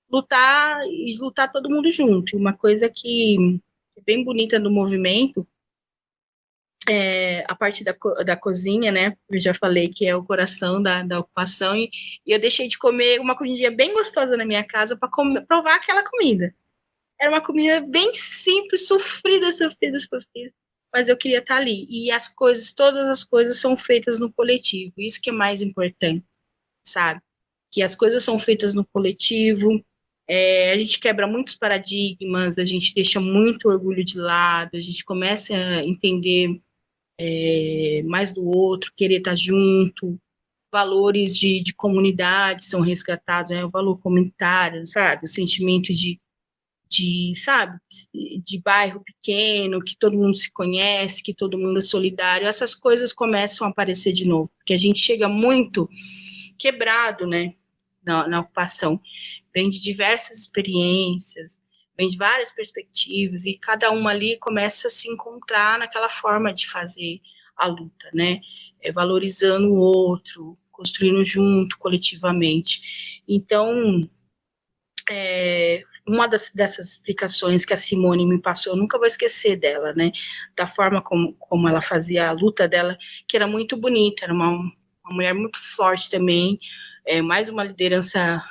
lutar e lutar todo mundo junto. E uma coisa que é bem bonita do movimento a parte da cozinha, né? Eu já falei que é o coração da ocupação, e eu deixei de comer uma comidinha bem gostosa na minha casa para provar aquela comida. Era uma comida bem simples, sofrida, mas eu queria estar ali. E todas as coisas são feitas no coletivo, isso que é mais importante, sabe? Que as coisas são feitas no coletivo, a gente quebra muitos paradigmas, a gente deixa muito orgulho de lado, a gente começa a entender mais do outro, querer estar junto, valores de comunidade são resgatados, né? O valor comunitário, sabe? O sentimento sabe, de bairro pequeno, que todo mundo se conhece, que todo mundo é solidário, essas coisas começam a aparecer de novo, porque a gente chega muito quebrado, né, na ocupação, vem de diversas experiências, vem de várias perspectivas, e cada uma ali começa a se encontrar naquela forma de fazer a luta, né, valorizando o outro, construindo junto, coletivamente. Então, uma dessas explicações que a Simone me passou, eu nunca vou esquecer dela, né, da forma como ela fazia a luta dela, que era muito bonita, era uma mulher muito forte também, mais uma liderança,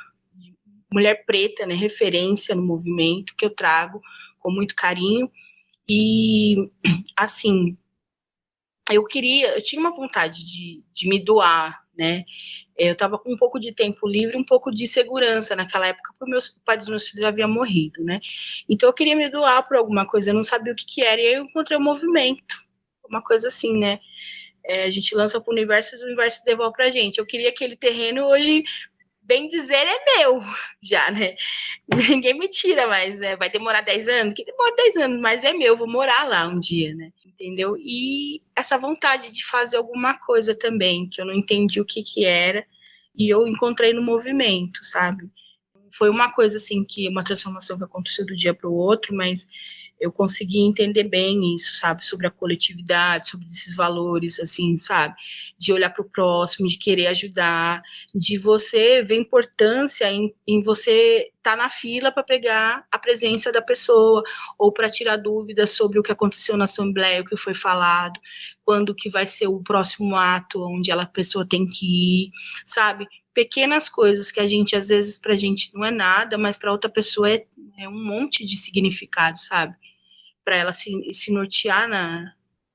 mulher preta, né, referência no movimento, que eu trago com muito carinho, e, assim, eu tinha uma vontade de me doar, né, eu estava com um pouco de tempo livre, um pouco de segurança naquela época, porque o pai dos meus filhos já havia morrido, né? Então eu queria me doar por alguma coisa, eu não sabia o que era, e aí eu encontrei o movimento, uma coisa assim, né? A gente lança para o universo devolve para a gente. Eu queria aquele terreno, hoje, bem dizer, ele é meu, já, né? Ninguém me tira mais, né? Vai demorar 10 anos? Que demora 10 anos, mas é meu, vou morar lá um dia, né? Entendeu? E essa vontade de fazer alguma coisa também, que eu não entendi o que era, e eu encontrei no movimento, sabe? Foi uma coisa, assim, uma transformação que aconteceu do dia para o outro, mas eu consegui entender bem isso, sabe, sobre a coletividade, sobre esses valores, assim, sabe, de olhar para o próximo, de querer ajudar, de você ver importância em você estar na fila para pegar a presença da pessoa, ou para tirar dúvidas sobre o que aconteceu na Assembleia, o que foi falado, quando que vai ser o próximo ato, onde a pessoa tem que ir, sabe, pequenas coisas que a gente, às vezes, pra gente não é nada, mas para outra pessoa é um monte de significado, sabe? Para ela se nortear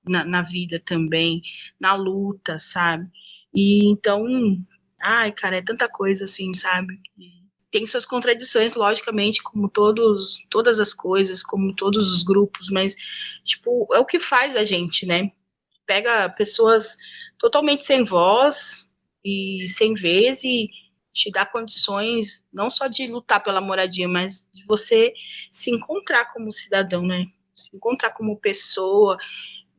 na vida também, na luta, sabe? E então, ai, cara, é tanta coisa assim, sabe? Tem suas contradições, logicamente, como todas as coisas, como todos os grupos, mas, tipo, é o que faz a gente, né? Pega pessoas totalmente sem voz e sem vez e te dá condições não só de lutar pela moradia, mas de você se encontrar como cidadão, né? Se encontrar como pessoa,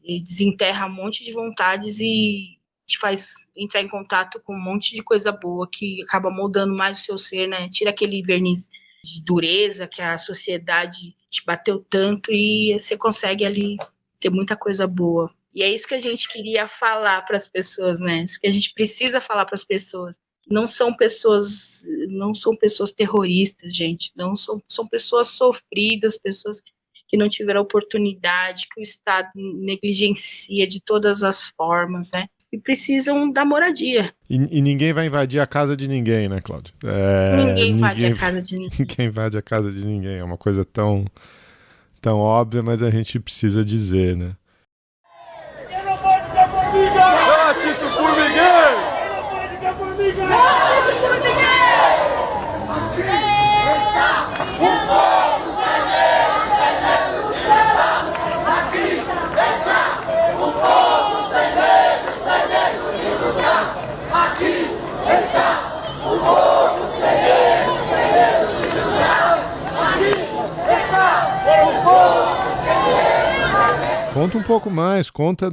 e desenterra um monte de vontades e te faz entrar em contato com um monte de coisa boa que acaba moldando mais o seu ser, né? Tira aquele verniz de dureza que a sociedade te bateu tanto e você consegue ali ter muita coisa boa. E é isso que a gente queria falar para as pessoas, né? Isso que a gente precisa falar para as pessoas. Não são pessoas terroristas, gente. Não são pessoas sofridas, pessoas que não tiveram oportunidade, que o Estado negligencia de todas as formas, né? E precisam da moradia. E ninguém vai invadir a casa de ninguém, né, Cláudio? Ninguém invade a casa de ninguém. Ninguém invade a casa de ninguém. É uma coisa tão óbvia, mas a gente precisa dizer, né? Trate-se por ninguém! Trate-se por ninguém! Aqui está o povo sem medo, sem medo de lutar! Aqui está o povo sem medo de lutar! Aqui está o povo sem medo de lutar! Aqui está o povo sem medo! Conta um pouco mais, conta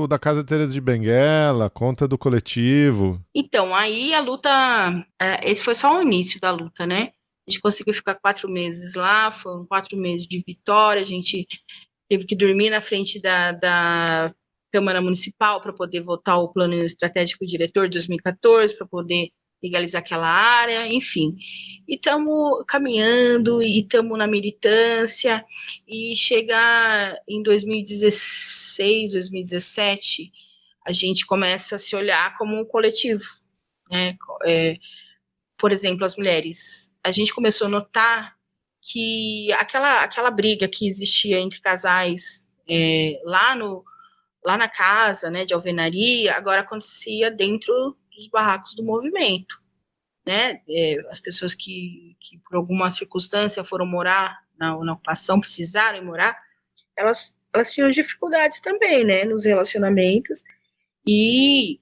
da Casa Teresa de Benguela, conta do coletivo. Então, aí a luta, esse foi só o início da luta, né? A gente conseguiu ficar 4 meses lá, foram 4 meses de vitória, a gente teve que dormir na frente da Câmara Municipal para poder votar o plano estratégico diretor de 2014, para poder legalizar aquela área, enfim. E estamos caminhando, e estamos na militância, e chega em 2016, 2017, a gente começa a se olhar como um coletivo, né? Por exemplo, as mulheres. A gente começou a notar que aquela briga que existia entre casais lá na casa, né, de alvenaria, agora acontecia dentro dos barracos do movimento, né? As pessoas que por alguma circunstância foram morar na ocupação, precisaram ir morar, elas tinham dificuldades também, né, nos relacionamentos, e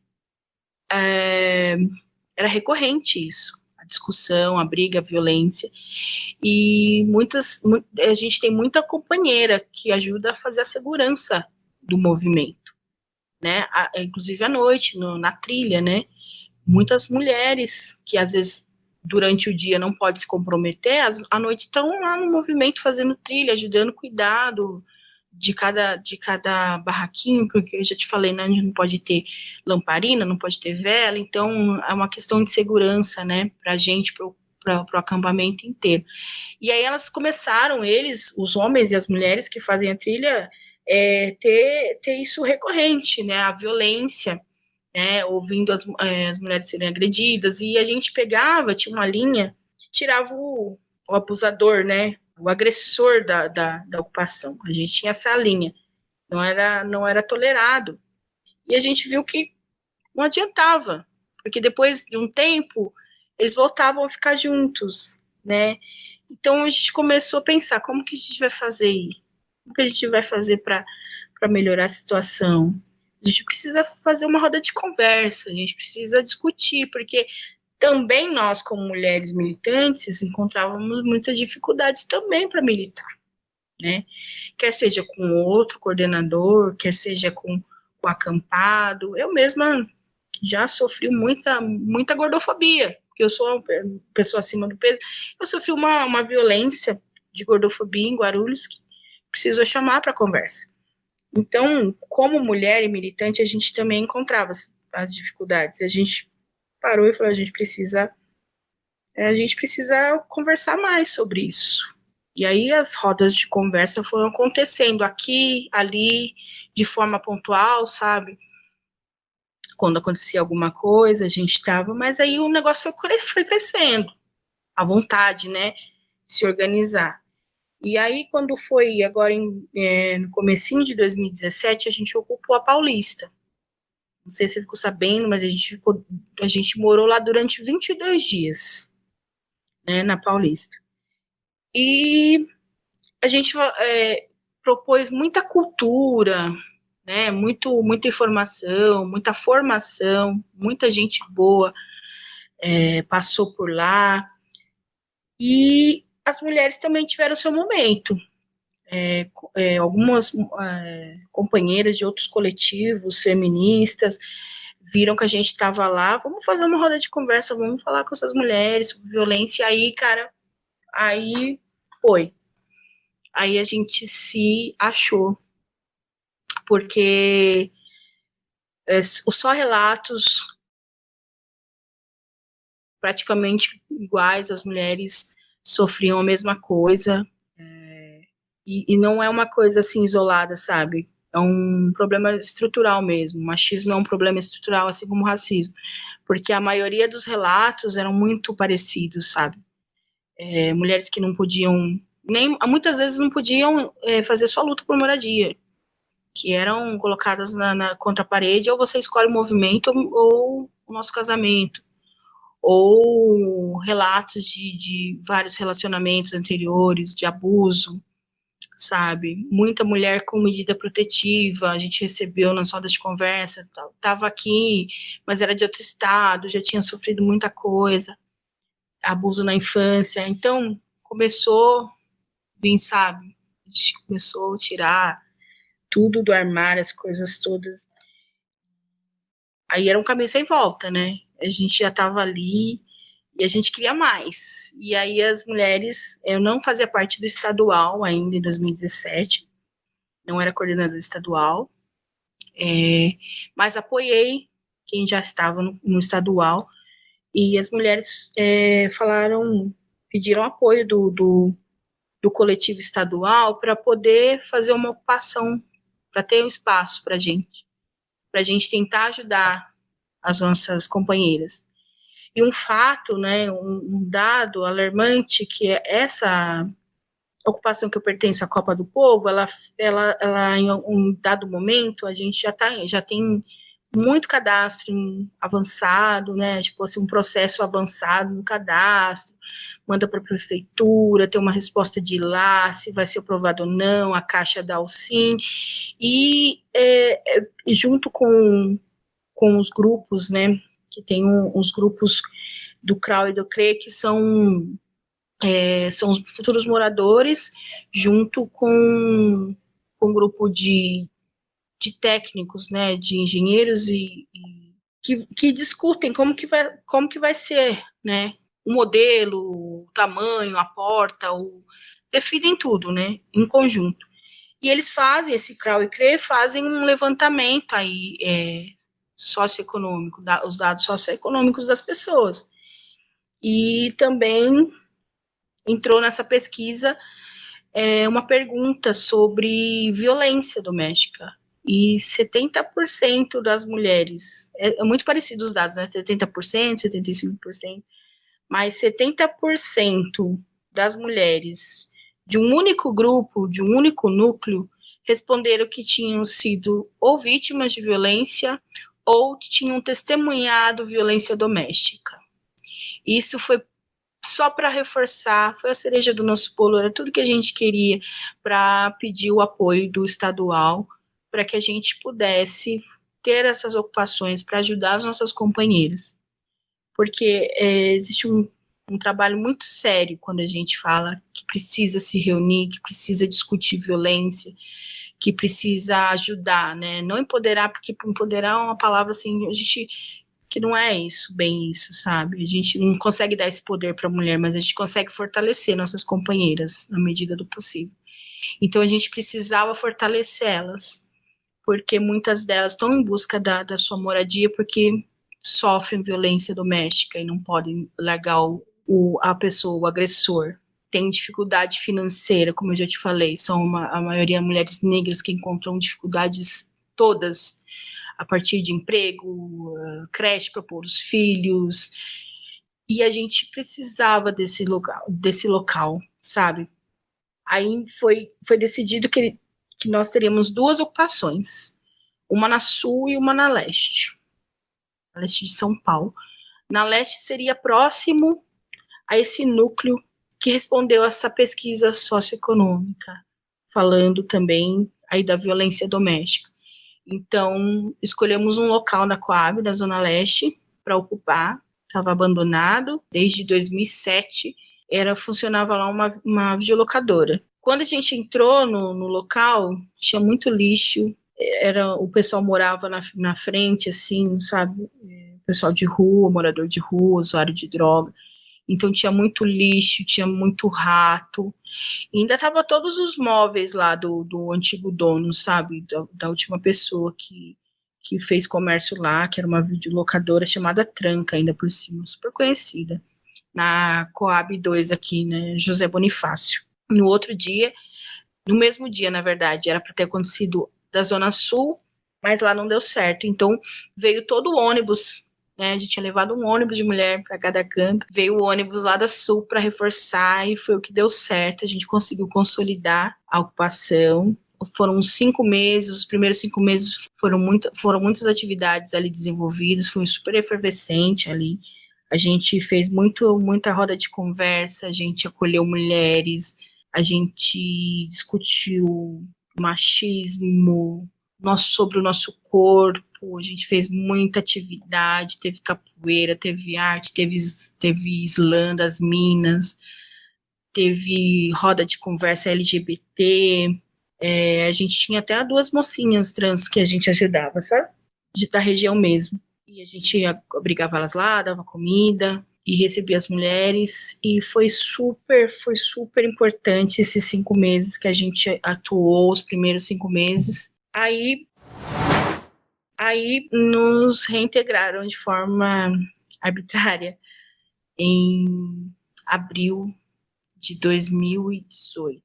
era recorrente isso, a discussão, a briga, a violência, e a gente tem muita companheira que ajuda a fazer a segurança do movimento, né, inclusive à noite, na trilha, né, muitas mulheres que às vezes durante o dia não pode se comprometer, à noite estão lá no movimento fazendo trilha, ajudando, cuidado de cada barraquinho, porque eu já te falei, né, não pode ter lamparina, não pode ter vela, então é uma questão de segurança, né, pra gente, pro acampamento inteiro. E aí elas começaram, os homens e as mulheres que fazem a trilha, ter isso recorrente, né, a violência, né, ouvindo as mulheres serem agredidas, e a gente pegava, tinha uma linha, tirava o abusador, né, o agressor da ocupação. A gente tinha essa linha, não era tolerado. E a gente viu que não adiantava, porque depois de um tempo, eles voltavam a ficar juntos, né? Então a gente começou a pensar, como que a gente vai fazer? Como que a gente vai fazer para melhorar a situação? A gente precisa fazer uma roda de conversa, a gente precisa discutir, porque também nós, como mulheres militantes, encontrávamos muitas dificuldades também para militar, né? Quer seja com outro coordenador, quer seja com o acampado. Eu mesma já sofri muita gordofobia, porque eu sou uma pessoa acima do peso. Eu sofri uma violência de gordofobia em Guarulhos, precisou chamar para conversa. Então, como mulher e militante, a gente também encontrava as dificuldades. A gente parou e falou, a gente precisa conversar mais sobre isso. E aí as rodas de conversa foram acontecendo aqui, ali, de forma pontual, sabe? Quando acontecia alguma coisa, a gente estava, mas aí o negócio foi crescendo, a vontade, né, de se organizar. E aí, quando foi agora no comecinho de 2017, a gente ocupou a Paulista. Não sei se você ficou sabendo, mas a gente morou lá durante 22 dias, né, na Paulista. E a gente propôs muita cultura, né, muita informação, muita formação, muita gente boa passou por lá. E as mulheres também tiveram seu momento. Algumas companheiras de outros coletivos feministas viram que a gente estava lá, vamos fazer uma roda de conversa, vamos falar com essas mulheres sobre violência. Aí, cara, aí foi. Aí a gente se achou, porque os só relatos praticamente iguais, as mulheres sofriam a mesma coisa, e não é uma coisa assim isolada, sabe? É um problema estrutural mesmo. O machismo é um problema estrutural, assim como o racismo, porque a maioria dos relatos eram muito parecidos, sabe? Mulheres que não podiam, muitas vezes não podiam fazer sua luta por moradia, que eram colocadas contra a parede, ou você escolhe o movimento ou o nosso casamento, ou relatos de vários relacionamentos anteriores, de abuso, sabe? Muita mulher com medida protetiva, a gente recebeu nas rodas de conversa, estava aqui, mas era de outro estado, já tinha sofrido muita coisa, abuso na infância, então começou, sabe? A gente começou a tirar tudo do armário, as coisas todas. Aí era um caminho sem volta, né? A gente já estava ali e a gente queria mais. E aí as mulheres, eu não fazia parte do estadual ainda em 2017, não era coordenadora estadual, mas apoiei quem já estava no estadual, e as mulheres pediram apoio do coletivo estadual para poder fazer uma ocupação, para ter um espaço para a gente tentar ajudar as nossas companheiras. E um fato, né, um dado alarmante, que é essa ocupação que eu pertenço à Copa do Povo, ela em um dado momento, a gente já tem muito cadastro avançado, né, tipo assim, um processo avançado no cadastro, manda para a prefeitura, tem uma resposta de lá, se vai ser aprovado ou não, a Caixa dá o sim, e junto com os grupos, né, que tem uns grupos do CRAU e do CRE, que são os futuros moradores, junto com um grupo de técnicos, né, de engenheiros que discutem como que vai ser, né, o modelo, o tamanho, a porta, definem tudo, né, em conjunto. E eles fazem, esse CRAU e CRE, fazem um levantamento aí, socioeconômico, os dados socioeconômicos das pessoas. E também entrou nessa pesquisa uma pergunta sobre violência doméstica. E 70% das mulheres, é muito parecido os dados, né? 70%, 75%, mas 70% das mulheres de um único grupo, de um único núcleo, responderam que tinham sido ou vítimas de violência ou tinham testemunhado violência doméstica. Isso foi só para reforçar, foi a cereja do nosso bolo, era tudo que a gente queria para pedir o apoio do estadual, para que a gente pudesse ter essas ocupações para ajudar as nossas companheiras. Porque existe um trabalho muito sério quando a gente fala que precisa se reunir, que precisa discutir violência, que precisa ajudar, né? Não empoderar, porque empoderar é uma palavra assim, a gente que não é isso, bem isso, sabe? A gente não consegue dar esse poder para a mulher, mas a gente consegue fortalecer nossas companheiras na medida do possível. Então a gente precisava fortalecer elas, porque muitas delas estão em busca da sua moradia porque sofrem violência doméstica e não podem largar a pessoa, o agressor. Tem dificuldade financeira, como eu já te falei, são a maioria mulheres negras que encontram dificuldades todas, a partir de emprego, creche para pôr os filhos, e a gente precisava desse local, sabe? Aí foi decidido que nós teríamos 2 ocupações, uma na sul e uma na leste de São Paulo. Na leste seria próximo a esse núcleo que respondeu a essa pesquisa socioeconômica, falando também aí da violência doméstica. Então, escolhemos um local na Coab, na Zona Leste, para ocupar. Estava abandonado desde 2007. Funcionava lá uma videolocadora. Quando a gente entrou no local, tinha muito lixo. O pessoal morava na frente, assim, sabe? Pessoal de rua, morador de rua, usuário de droga. Então tinha muito lixo, tinha muito rato. E ainda tava todos os móveis lá do antigo dono, sabe? Da última pessoa que fez comércio lá, que era uma videolocadora chamada Tranca, ainda por cima, super conhecida. Na Coab 2 aqui, né? José Bonifácio. No mesmo dia, na verdade, era para ter acontecido da Zona Sul, mas lá não deu certo. Então veio todo o ônibus, né, a gente tinha levado um ônibus de mulher para cada canto, veio o ônibus lá da Sul para reforçar e foi o que deu certo, a gente conseguiu consolidar a ocupação. Foram 5 meses, os primeiros 5 meses foram muitas atividades ali desenvolvidas, foi super efervescente ali, a gente fez muita roda de conversa, a gente acolheu mulheres, a gente discutiu machismo, sobre o nosso corpo, a gente fez muita atividade, teve capoeira, teve arte, teve slam das minas, teve roda de conversa LGBT, a gente tinha até 2 mocinhas trans que a gente ajudava, sabe? Da região mesmo. E a gente abrigava elas lá, dava comida e recebia as mulheres, e foi super importante esses 5 meses que a gente atuou, os primeiros 5 meses. Aí nos reintegraram de forma arbitrária em abril de 2018.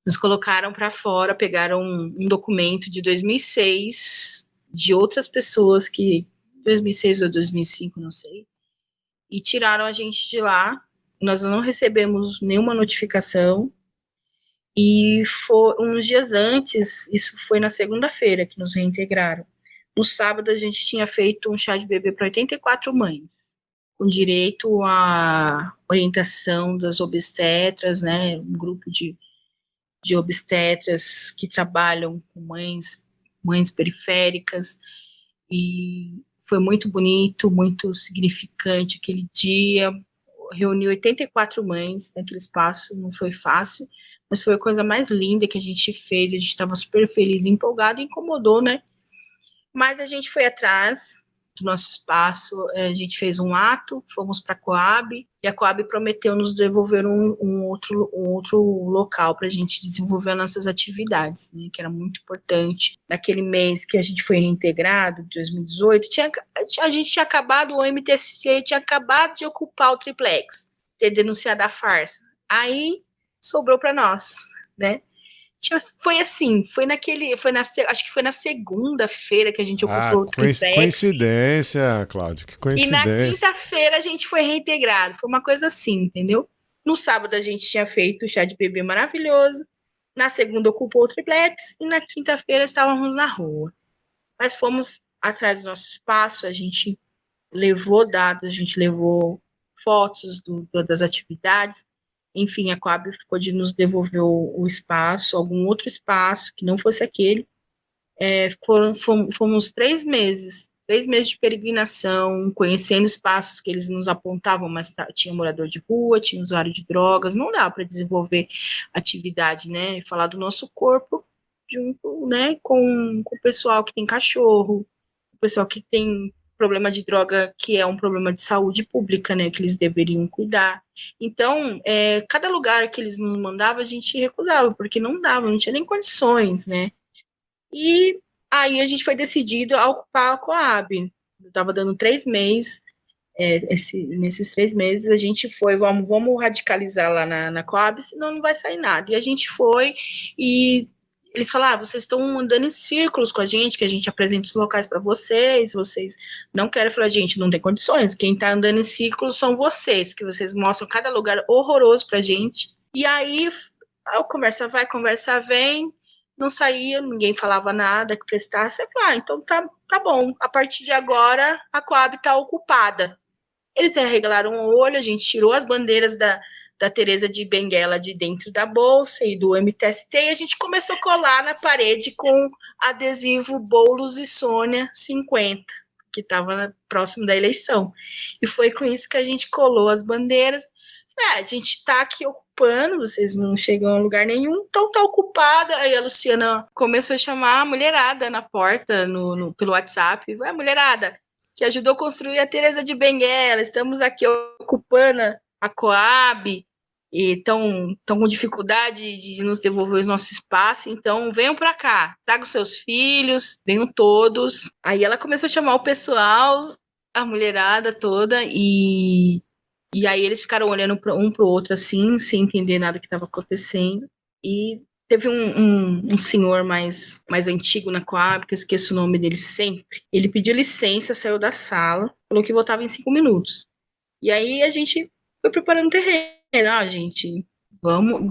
Nos colocaram para fora, pegaram um documento de 2006, de outras pessoas 2006 ou 2005, não sei, e tiraram a gente de lá. Nós não recebemos nenhuma notificação. E uns dias antes, isso foi na segunda-feira que nos reintegraram. No sábado, a gente tinha feito um chá de bebê para 84 mães, com direito à orientação das obstetras, né, um grupo de obstetras que trabalham com mães periféricas, e foi muito bonito, muito significante aquele dia. Reuni 84 mães naquele espaço, não foi fácil, mas foi a coisa mais linda que a gente fez, a gente estava super feliz e empolgado, e incomodou, né? Mas a gente foi atrás do nosso espaço, a gente fez um ato, fomos para a Coab, e a Coab prometeu nos devolver um outro local para a gente desenvolver nossas atividades, né, que era muito importante. Naquele mês que a gente foi reintegrado, 2018, a gente tinha acabado, o MTST tinha acabado de ocupar o triplex, ter denunciado a farsa. Aí sobrou para nós, né? Foi assim, acho que foi na segunda-feira que a gente ocupou o triplex. Coincidência, Cláudio, que coincidência. E na quinta-feira a gente foi reintegrado, foi uma coisa assim, entendeu? No sábado a gente tinha feito o chá de bebê maravilhoso, na segunda ocupou o triplex, e na quinta-feira estávamos na rua. Mas fomos atrás do nosso espaço, a gente levou dados, a gente levou fotos das atividades. Enfim, a Coab ficou de nos devolver o espaço, algum outro espaço que não fosse aquele. Fomos 3 meses de peregrinação, conhecendo espaços que eles nos apontavam, mas tinha morador de rua, tinha usuário de drogas, não dá para desenvolver atividade, né? Falar do nosso corpo junto, né, com o pessoal que tem cachorro, o pessoal que tem problema de droga que é um problema de saúde pública, né, que eles deveriam cuidar. Então, cada lugar que eles nos mandavam, a gente recusava, porque não dava, não tinha nem condições, né. E aí a gente foi decidido a ocupar a Coab. Eu estava dando 3 meses, nesses 3 meses a gente foi, vamos radicalizar lá na Coab, senão não vai sair nada. E a gente foi e eles falaram, vocês estão andando em círculos com a gente, que a gente apresenta os locais para vocês não querem. Falar, gente, não tem condições, quem está andando em círculos são vocês, porque vocês mostram cada lugar horroroso pra gente. E aí, a conversa vai, conversa vem, não saía, ninguém falava nada que prestasse. Eu falei, então tá bom, a partir de agora a Coab está ocupada. Eles arregalaram o olho, a gente tirou as bandeiras da Teresa de Benguela de dentro da bolsa e do MTST, e a gente começou a colar na parede com adesivo Boulos e Sônia 50, que estava próximo da eleição. E foi com isso que a gente colou as bandeiras. A gente está aqui ocupando, vocês não chegam a lugar nenhum, então tá ocupada. Aí a Luciana começou a chamar a mulherada na porta, pelo WhatsApp. Vai, mulherada, que ajudou a construir a Teresa de Benguela, estamos aqui ocupando a Coab, e estão com dificuldade de nos devolver o nosso espaço, então venham para cá, tragam seus filhos, venham todos. Aí ela começou a chamar o pessoal, a mulherada toda, e aí eles ficaram olhando um para o outro assim, sem entender nada que estava acontecendo. E teve um senhor mais antigo na Coab, que eu esqueço o nome dele sempre. Ele pediu licença, saiu da sala, falou que voltava em 5 minutos. E aí a gente foi preparando o terreno. Gente,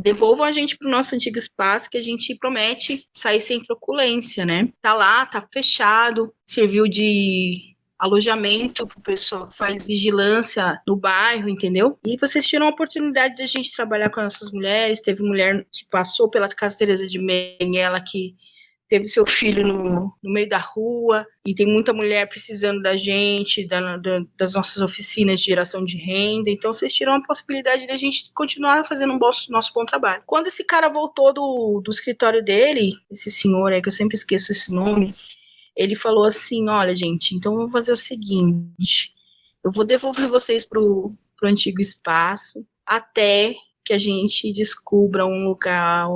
devolvam a gente para o nosso antigo espaço, que a gente promete sair sem truculência, né? Tá lá, tá fechado, serviu de alojamento para o pessoal que faz vigilância no bairro, entendeu? E vocês tiram a oportunidade de a gente trabalhar com essas mulheres. Teve mulher que passou pela Casa Teresa de Benguela que teve seu filho no meio da rua, e tem muita mulher precisando da gente, das nossas oficinas de geração de renda. Então vocês tiram a possibilidade de a gente continuar fazendo nosso bom trabalho. Quando esse cara voltou do escritório dele, esse senhor aí, que eu sempre esqueço esse nome, ele falou assim, olha, gente, então eu vou fazer o seguinte, eu vou devolver vocês pro antigo espaço, até que a gente descubra um lugar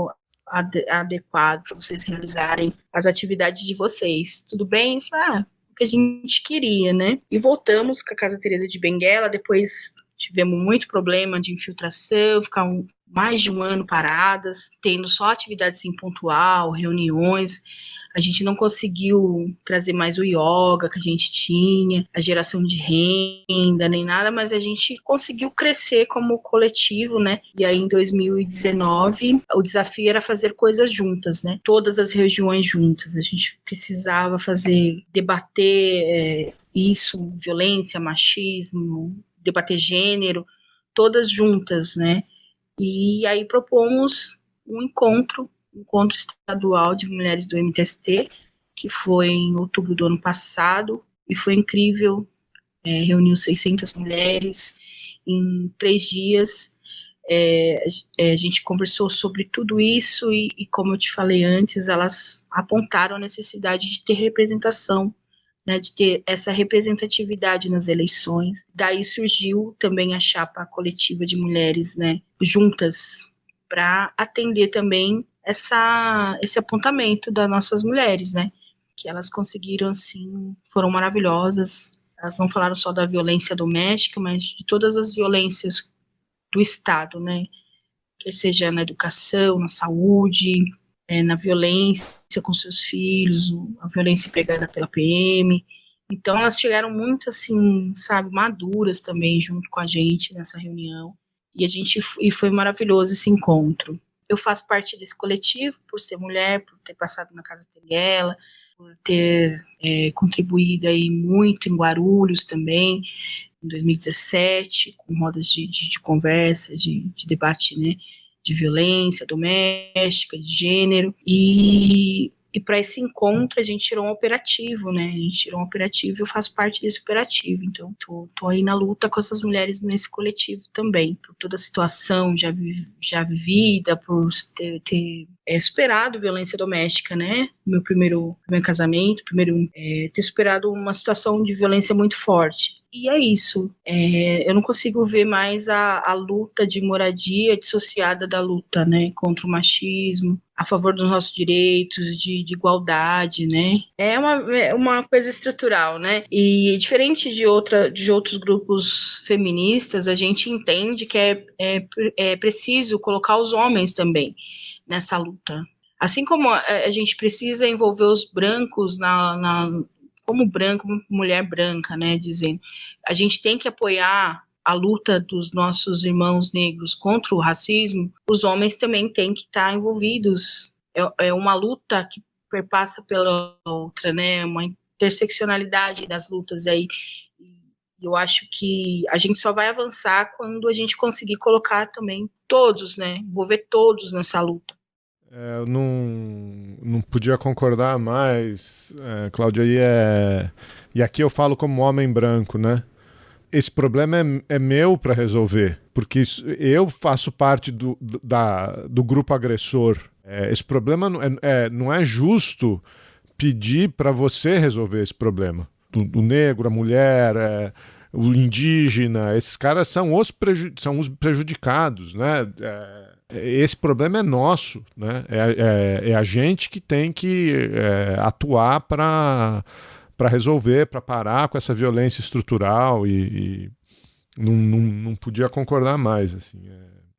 adequado para vocês realizarem as atividades de vocês. Tudo bem? Eu falei, o que a gente queria, né? E voltamos com a Casa Teresa de Benguela, depois tivemos muito problema de infiltração, ficamos mais de 1 ano paradas, tendo só atividades em pontual, reuniões. A gente não conseguiu trazer mais o yoga que a gente tinha, a geração de renda, nem nada, mas a gente conseguiu crescer como coletivo, né? E aí, em 2019, o desafio era fazer coisas juntas, né? Todas as regiões juntas. A gente precisava debater isso, violência, machismo, debater gênero, todas juntas, né? E aí propomos um encontro estadual de mulheres do MTST, que foi em outubro do ano passado, e foi incrível, reuniu 600 mulheres em 3 dias. A gente conversou sobre tudo isso e, como eu te falei antes, elas apontaram a necessidade de ter representação, né, de ter essa representatividade nas eleições. Daí surgiu também a chapa coletiva de mulheres, né, juntas, para atender também esse apontamento das nossas mulheres, né, que elas conseguiram, assim, foram maravilhosas. Elas não falaram só da violência doméstica, mas de todas as violências do Estado, né, quer seja na educação, na saúde, na violência com seus filhos, a violência empregada pela PM. Então elas chegaram muito, assim, sabe, maduras também junto com a gente nessa reunião, e foi maravilhoso esse encontro. Eu faço parte desse coletivo por ser mulher, por ter passado na Casa Teresa, por ter contribuído aí muito em Guarulhos também, em 2017, com rodas de conversa, de debate, né, de violência doméstica, de gênero, e para esse encontro a gente tirou um operativo, né, eu faço parte desse operativo, então tô aí na luta com essas mulheres nesse coletivo também, por toda a situação já vivida, por ter superado violência doméstica, né? Meu primeiro casamento, ter superado uma situação de violência muito forte. E é isso. Eu não consigo ver mais a luta de moradia dissociada da luta, né? Contra o machismo, a favor dos nossos direitos, de igualdade, né? É uma coisa estrutural, né? E diferente de outros grupos feministas, a gente entende que é preciso colocar os homens também nessa luta. Assim como a gente precisa envolver os brancos como branco, como mulher branca, né, dizendo, a gente tem que apoiar a luta dos nossos irmãos negros contra o racismo, os homens também têm que estar envolvidos. É uma luta que perpassa pela outra, né, uma interseccionalidade das lutas aí. Eu acho que a gente só vai avançar quando a gente conseguir colocar também todos, né, envolver todos nessa luta. Eu não podia concordar mais, Cláudia, e aqui eu falo como homem branco, né? Esse problema é meu para resolver, porque eu faço parte do grupo agressor. Esse problema não é justo pedir para você resolver esse problema. Do negro, a mulher, o indígena, esses caras são os prejudicados, né? Esse problema é nosso, né? É a gente que tem que atuar para resolver, para parar com essa violência estrutural e não podia concordar mais. Assim,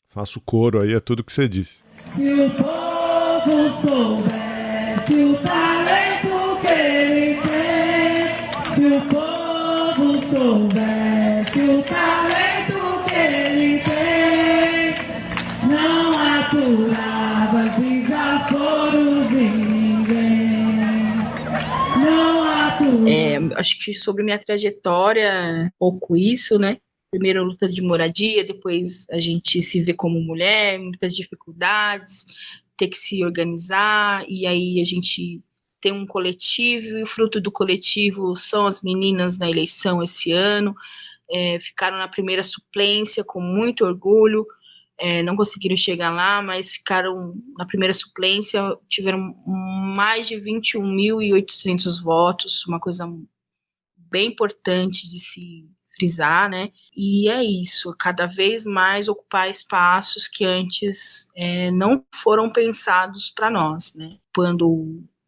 faço coro aí a tudo que você disse. Se o povo soubesse o talento que ele tem, se o povo soubesse o talento que ele tem, não aturava desaforos de ninguém. Não aturava. Acho que sobre minha trajetória, pouco isso, né? Primeiro luta de moradia, depois a gente se vê como mulher, muitas dificuldades, ter que se organizar, e aí a gente tem um coletivo, e o fruto do coletivo são as meninas na eleição esse ano, ficaram na primeira suplência com muito orgulho, não conseguiram chegar lá, mas ficaram na primeira suplência, tiveram mais de 21.800 votos, uma coisa bem importante de se frisar, né? E é isso, cada vez mais ocupar espaços que antes não foram pensados para nós, né?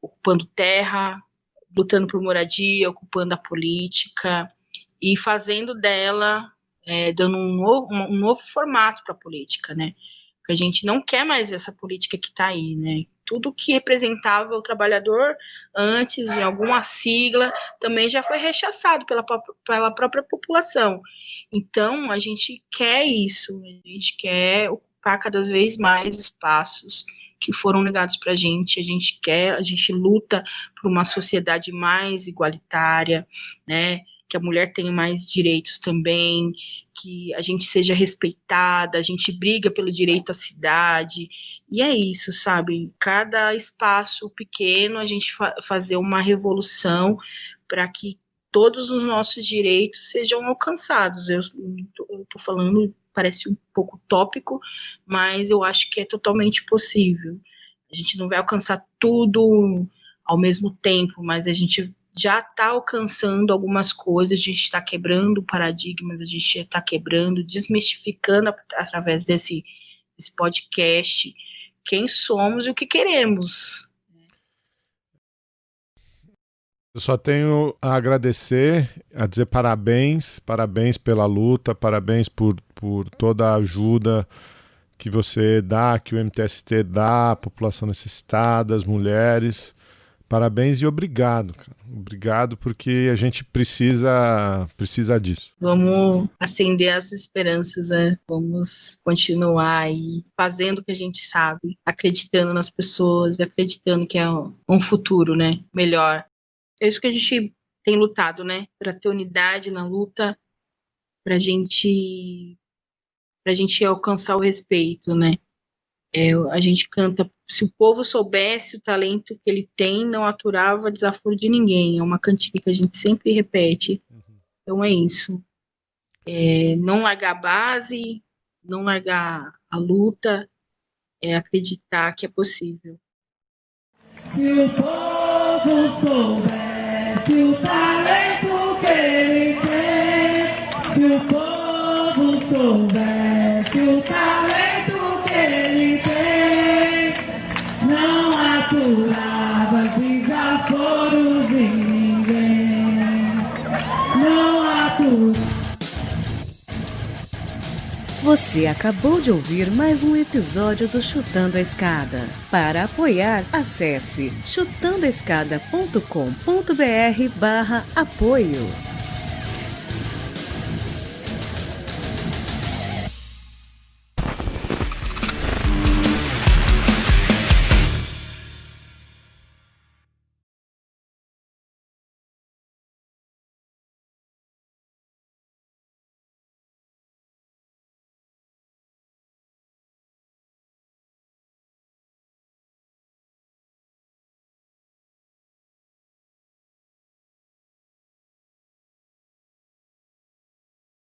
Ocupando terra, lutando por moradia, ocupando a política e fazendo dela, dando um novo formato para a política, né? Porque a gente não quer mais essa política que está aí, né? Tudo que representava o trabalhador antes de alguma sigla também já foi rechaçado pela própria população. Então, a gente quer isso, a gente quer ocupar cada vez mais espaços que foram negados para a gente gente luta por uma sociedade mais igualitária, né? Que a mulher tenha mais direitos também, que a gente seja respeitada, a gente briga pelo direito à cidade, e é isso, sabe? Cada espaço pequeno a gente fazer uma revolução para que todos os nossos direitos sejam alcançados. Eu estou falando, parece um pouco utópico, mas eu acho que é totalmente possível. A gente não vai alcançar tudo ao mesmo tempo, mas a gente já está alcançando algumas coisas, a gente está quebrando paradigmas, a gente está quebrando, desmistificando através desse podcast quem somos e o que queremos. Eu só tenho a agradecer, a dizer parabéns pela luta, parabéns por toda a ajuda que você dá, que o MTST dá à população necessitada, às mulheres. Parabéns e obrigado, cara. Obrigado porque a gente precisa disso. Vamos acender as esperanças, né? Vamos continuar aí fazendo o que a gente sabe, acreditando nas pessoas, acreditando que é um futuro, né? Melhor. É isso que a gente tem lutado, né? Para ter unidade na luta, para a gente alcançar o respeito, né? A gente canta, se o povo soubesse o talento que ele tem, não aturava desaforo de ninguém. É uma cantiga que a gente sempre repete. Então é isso. Não largar a base, não largar a luta, acreditar que é possível. Se o povo soubesse o talento que ele tem, se o povo soubesse o talento que ele tem, não aturava desaforos de ninguém, não aturava. Você acabou de ouvir mais um episódio do Chutando a Escada. Para apoiar, acesse chutandoaescada.com.br/apoio.